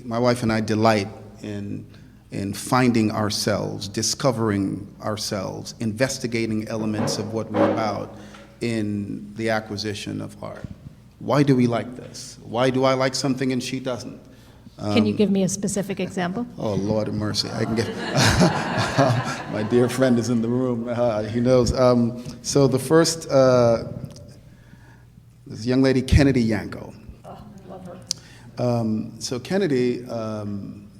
My wife and I delight in finding ourselves, discovering ourselves, investigating elements of what we're about in the acquisition of art. Why do we like this? Why do I like something and she doesn't? Can you give me a specific example? Oh, Lord of mercy. I can get... My dear friend is in the room. He knows. So the first, this young lady, Kennedy Yanko. Oh, I love her. So Kennedy,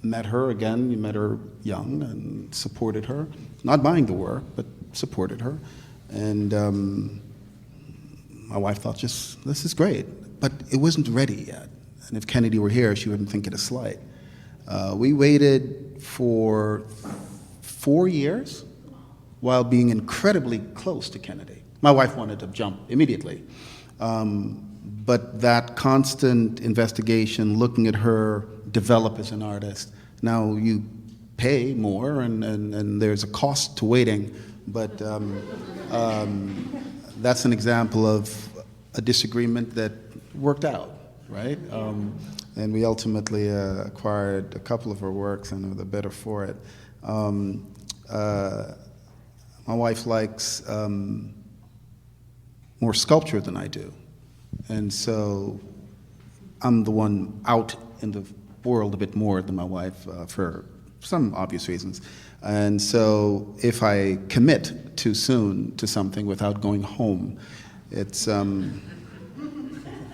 met her again. You met her young and supported her. Not buying the work, but supported her. And my wife thought, this is great. But it wasn't ready yet. And if Kennedy were here, she wouldn't think it a slight. We waited for 4 years while being incredibly close to Kennedy. My wife wanted to jump immediately. But that constant investigation, looking at her develop as an artist, now you pay more and there's a cost to waiting, but that's an example of a disagreement that worked out. Right? And we ultimately acquired a couple of her works and were the better for it. My wife likes more sculpture than I do. And so I'm the one out in the world a bit more than my wife for some obvious reasons. And so if I commit too soon to something without going home, it's...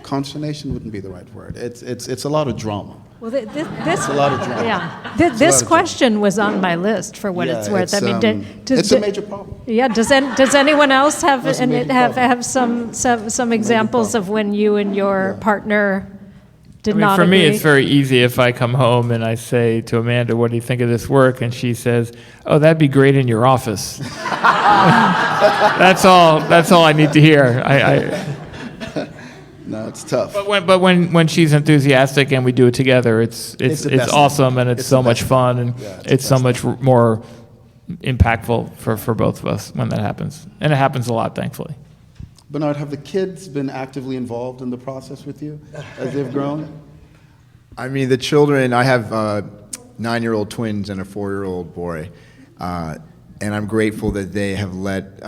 consternation wouldn't be the right word. It's a lot of drama. Well, this It's a lot of drama. Yeah, this question was on my list for what it's worth. It's a major problem. Yeah. Does anyone else have That's a major problem. have some examples of when you and your partner did not for agree? me, it's very easy if I come home and I say to Amanda, "What do you think of this work?" and she says, "Oh, that'd be great in your office." That's all I need to hear. No, it's tough. But when she's enthusiastic and we do it together, it's awesome and it's so much fun and it's so much more impactful for both of us when that happens. And it happens a lot, thankfully. Bernard, have the kids been actively involved in the process with you as they've grown? I mean, the children, I have 9-year-old twins and a 4-year-old boy, and I'm grateful that they have let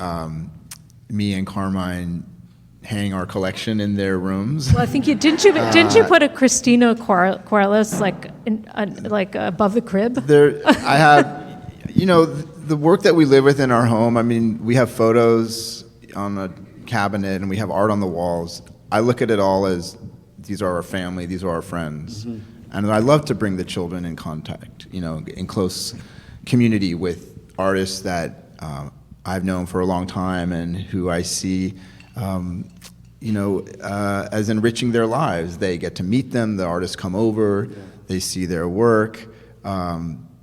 me and Carmine hang our collection in their rooms. Well, I think didn't you put a Christina Corliss like above the crib? I have, the work that we live with in our home. I mean, we have photos on a cabinet and we have art on the walls. I look at it all as these are our family, these are our friends, and I love to bring the children in contact, in close community with artists that I've known for a long time and who I see. As enriching their lives. They get to meet them, the artists come over, they see their work,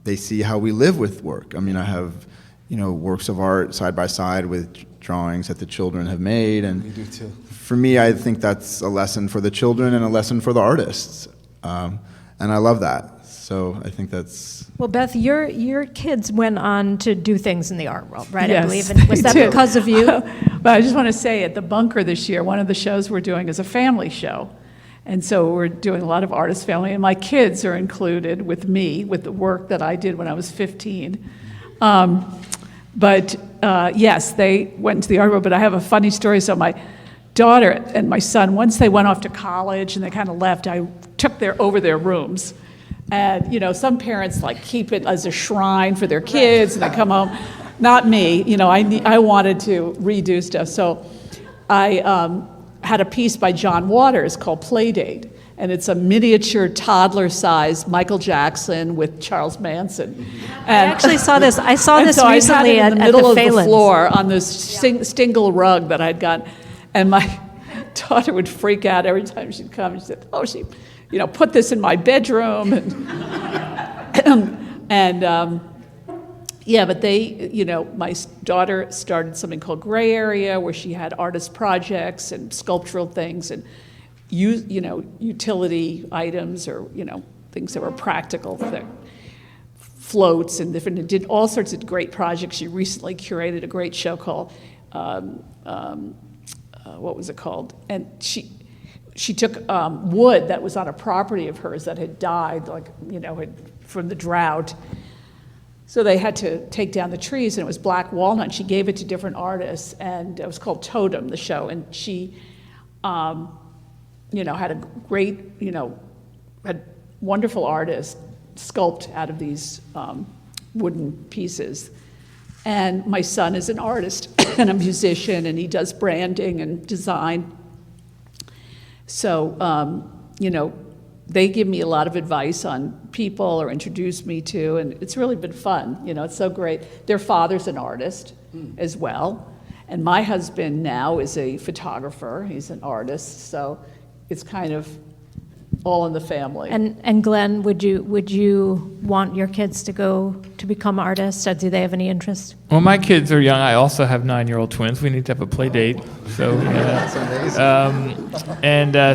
they see how we live with work. I mean, I have, works of art side by side with drawings that the children have made, and You do too. for me, I think that's a lesson for the children and a lesson for the artists, and I love that. So I think that's Well, Beth, your kids went on to do things in the art world, right? Yes, I believe. And was they that do. because of you? But I just want to say, at the Bunker this year, one of the shows we're doing is a family show. And so we're doing a lot of artist family, and my kids are included with me, with the work that I did when I was 15. Yes, they went into the art world, but I have a funny story. So my daughter and my son, once they went off to college and they kind of left, I took over their rooms. And, some parents like keep it as a shrine for their kids, and they come home. Not me, I wanted to redo stuff. So I had a piece by John Waters called Playdate, and it's a miniature toddler-sized Michael Jackson with Charles Manson. I actually saw this. I saw this so recently I had it in the at middle the of the Phelan's. floor on this stingle rug that I'd gotten, and my daughter would freak out every time she'd come. She said, "Oh, she, put this in my bedroom," and yeah, but my daughter started something called Gray Area, where she had artist projects and sculptural things and utility items, or things that were practical, floats and different. And did all sorts of great projects. She recently curated a great show called what was it called? And she took wood that was on a property of hers that had died, from the drought. So they had to take down the trees, and it was black walnut. She gave it to different artists, and it was called Totem, the show. And she, had a great, had wonderful artists sculpt out of these wooden pieces. And my son is an artist and a musician, and he does branding and design. So, they give me a lot of advice on people or introduce me to, and it's really been fun. It's so great. Their father's an artist as well. And my husband now is a photographer. He's an artist. So it's kind of all in the family. And Glenn, would you want your kids to become artists? Or do they have any interest? Well, my kids are young. I also have 9-year-old twins. We need to have a play date. So,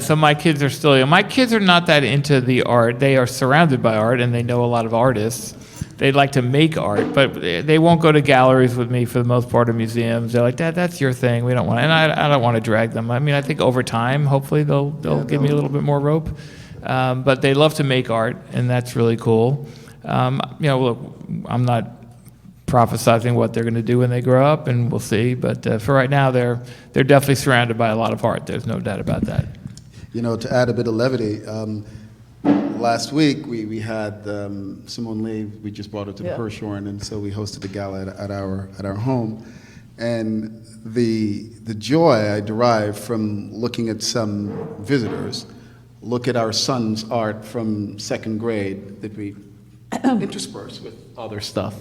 so my kids are still young. My kids are not that into the art. They are surrounded by art, and they know a lot of artists. They like to make art, but they won't go to galleries with me for the most part, or museums. They're like, "Dad, that's your thing. We don't want," and I don't want to drag them. I mean, I think over time, hopefully, they'll give me a little bit more rope. But they love to make art, and that's really cool. Look, I'm not prophesizing what they're going to do when they grow up, and we'll see. But for right now, they're definitely surrounded by a lot of art. There's no doubt about that. To add a bit of levity, last week we had Simone Lee. We just brought her to the Hirshhorn, and so we hosted a gala at our home. And the joy I derived from looking at some visitors. Look at our son's art from second grade that we intersperse with other stuff.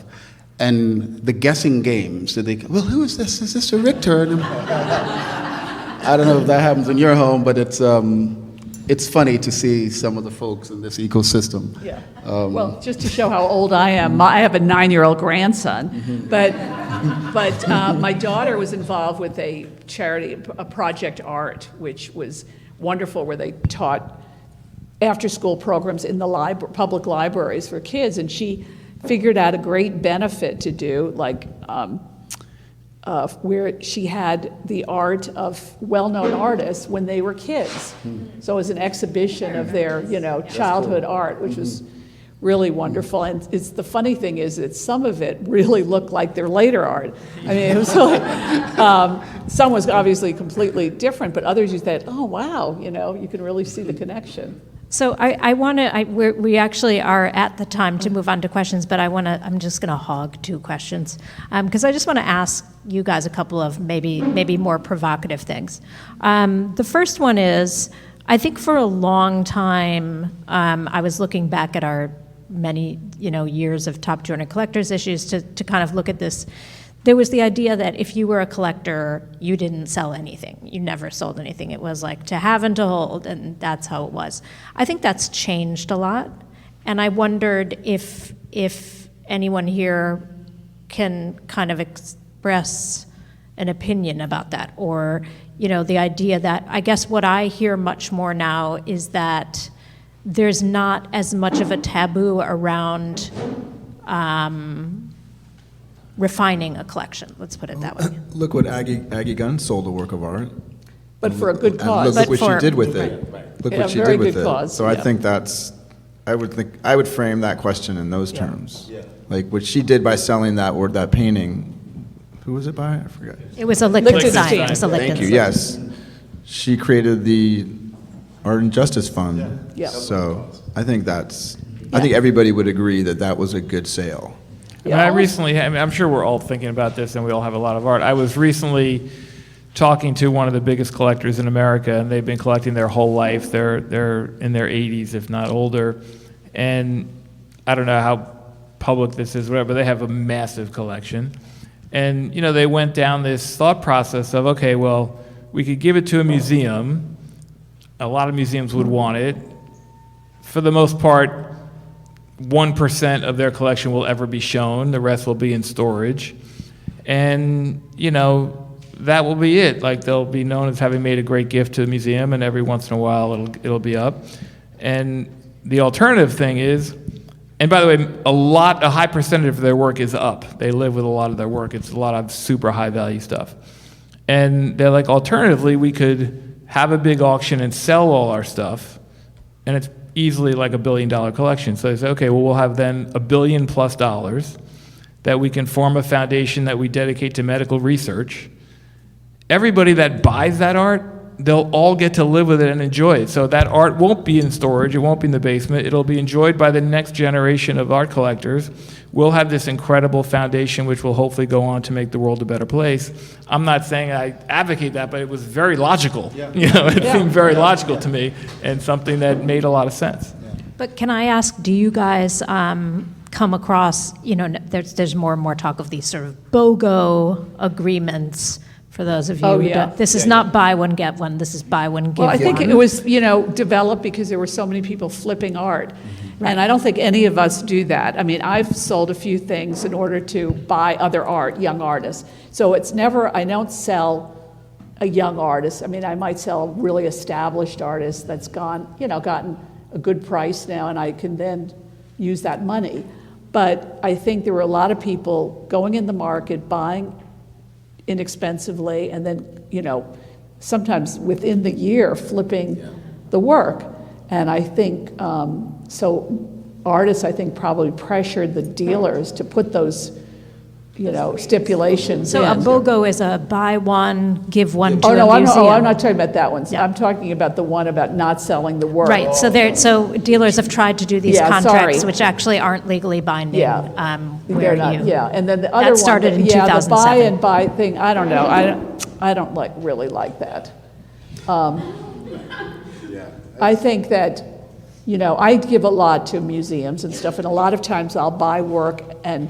And the guessing games that who is this? Is this a Richter? I don't know if that happens in your home, but it's funny to see some of the folks in this ecosystem. Yeah. Well, just to show how old I am, I have a 9-year-old grandson, but my daughter was involved with a charity, a Project Art, which was wonderful, where they taught after-school programs in the public libraries for kids, and she figured out a great benefit to do, where she had the art of well-known artists when they were kids. So it was an exhibition of their, childhood art, which was really wonderful. And the funny thing is that some of it really looked like their later art. I mean, it was like, some was obviously completely different, but others you thought, oh wow, you can really see the connection. So we actually are at the time to move on to questions, but I'm just going to hog 2 questions, because I just want to ask you guys a couple of maybe more provocative things. The first one is, I think for a long time, I was looking back at our many years of Top 200 Collectors issues to kind of look at this. There was the idea that if you were a collector, you didn't sell anything. You never sold anything. It was like to have and to hold, and that's how it was. I think that's changed a lot, and I wondered if anyone here can kind of express an opinion about that, or the idea that, I guess what I hear much more now is that there's not as much of a taboo around refining a collection. Let's put it that way. Look what Aggie Gunn sold a work of art. But for a good And cause. look what But she did with it. Look Yeah, what she very did with good it. cause, So I yeah. think I would frame that question in those terms. Like what she did by selling that painting. Who was it by? I forget. It was a Lichtenstein. Lichtenstein. It was a Thank you. Lichtenstein. Yes, she created the Art and Justice Fund. Yeah. So I think I think everybody would agree that was a good sale. Yeah, I'm sure we're all thinking about this, and we all have a lot of art. I was recently talking to one of the biggest collectors in America, and they've been collecting their whole life. They're in their 80s, if not older. And I don't know how public this is, whatever, but they have a massive collection. And, they went down this thought process of, okay, well, we could give it to a museum. A lot of museums would want it. For the most part, 1% of their collection will ever be shown. The rest will be in storage. And, that will be it. Like, they'll be known as having made a great gift to the museum, and every once in a while it'll be up. And the alternative thing is, and by the way, a high percentage of their work is up. They live with a lot of their work. It's a lot of super high value stuff. And they're like, alternatively, we could have a big auction and sell all our stuff, and it's easily like $1 billion collection. So they say, okay, well, we'll have then $1 billion+ that we can form a foundation that we dedicate to medical research. Everybody that buys that art, they'll all get to live with it and enjoy it. So that art won't be in storage, it won't be in the basement, it'll be enjoyed by the next generation of art collectors. We'll have this incredible foundation which will hopefully go on to make the world a better place. I'm not saying I advocate that, but it was very logical. Yeah. It seemed very logical to me, and something that made a lot of sense. But can I ask, do you guys come across, there's more and more talk of these sort of BOGO agreements. For those of you who don't, this is not buy one, get one. This is buy one, give one. Well, I think it was, developed because there were so many people flipping art. Right. And I don't think any of us do that. I mean, I've sold a few things in order to buy other art, young artists. So it's never, I don't sell a young artist. I mean, I might sell a really established artist that's gotten a good price now, and I can then use that money. But I think there were a lot of people going in the market, buying inexpensively, and then, sometimes within the year flipping the work. And I think, so artists, I think, probably pressured the dealers to put those, stipulations So in. a BOGO is a buy one, give one to Oh, no, a museum. I'm not talking about that one. Yeah. I'm talking about the one about not selling the work. Right, so dealers have tried to do these Yeah, contracts, sorry. which actually aren't legally binding. Yeah. Where They're not, you, yeah, and then the other one. That started in the buy 2007. and buy thing, I don't know, I don't really like that. I think that, I give a lot to museums and stuff, and a lot of times I'll buy work and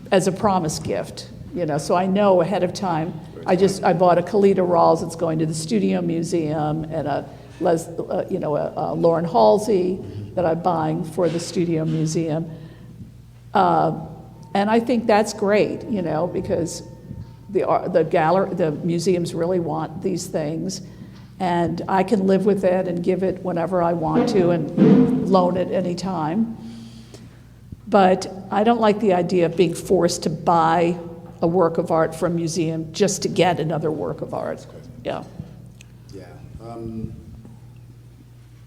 as a promise gift, so I know ahead of time. I bought a Kalita Rawls that's going to the Studio Museum, and a Lauren Halsey that I'm buying for the Studio Museum. And I think that's great, because the museums really want these things, and I can live with it and give it whenever I want to and loan it anytime. But I don't like the idea of being forced to buy a work of art from a museum just to get another work of art. Yeah. Yeah.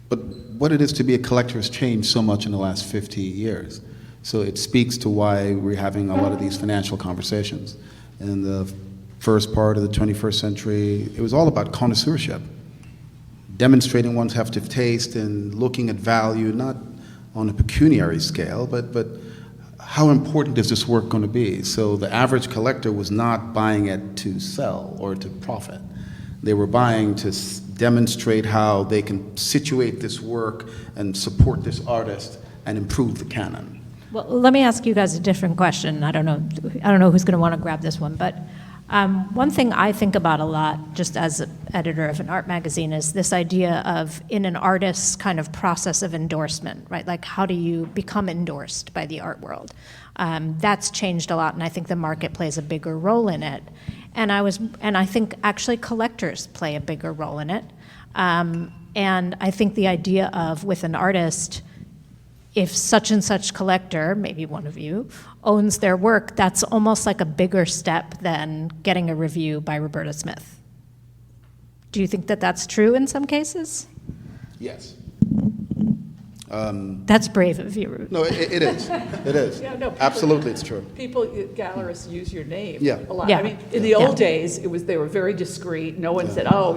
But what it is to be a collector has changed so much in the last 50 years. So it speaks to why we're having a lot of these financial conversations. In the first part of the 21st century, it was all about connoisseurship, demonstrating one's heft of taste and looking at value, not on a pecuniary scale, but how important is this work going to be? So the average collector was not buying it to sell or to profit. They were buying to demonstrate how they can situate this work and support this artist and improve the canon. Well, let me ask you guys a different question. I don't know who's going to want to grab this one, but one thing I think about a lot, just as an editor of an art magazine, is this idea of, in an artist's kind of process of endorsement, right? Like, how do you become endorsed by the art world? That's changed a lot, and I think the market plays a bigger role in it. And I think actually collectors play a bigger role in it. And I think the idea of, with an artist, if such and such collector, maybe one of you, owns their work, that's almost like a bigger step than getting a review by Roberta Smith. Do you think that that's true in some cases? Yes. That's brave of you, Ruth. No, it is. It is. Yeah, no, people- Absolutely, it's true. People, gallerists use your name Yeah. a lot. Yeah. I mean, in the Yeah. old days, they were very discreet. No one said, oh,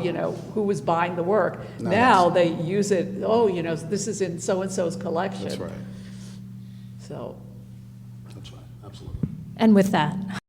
who was buying the work. No, Now they use it, oh, this is in so-and-so's collection. That's right. So, That's right, absolutely. And with that,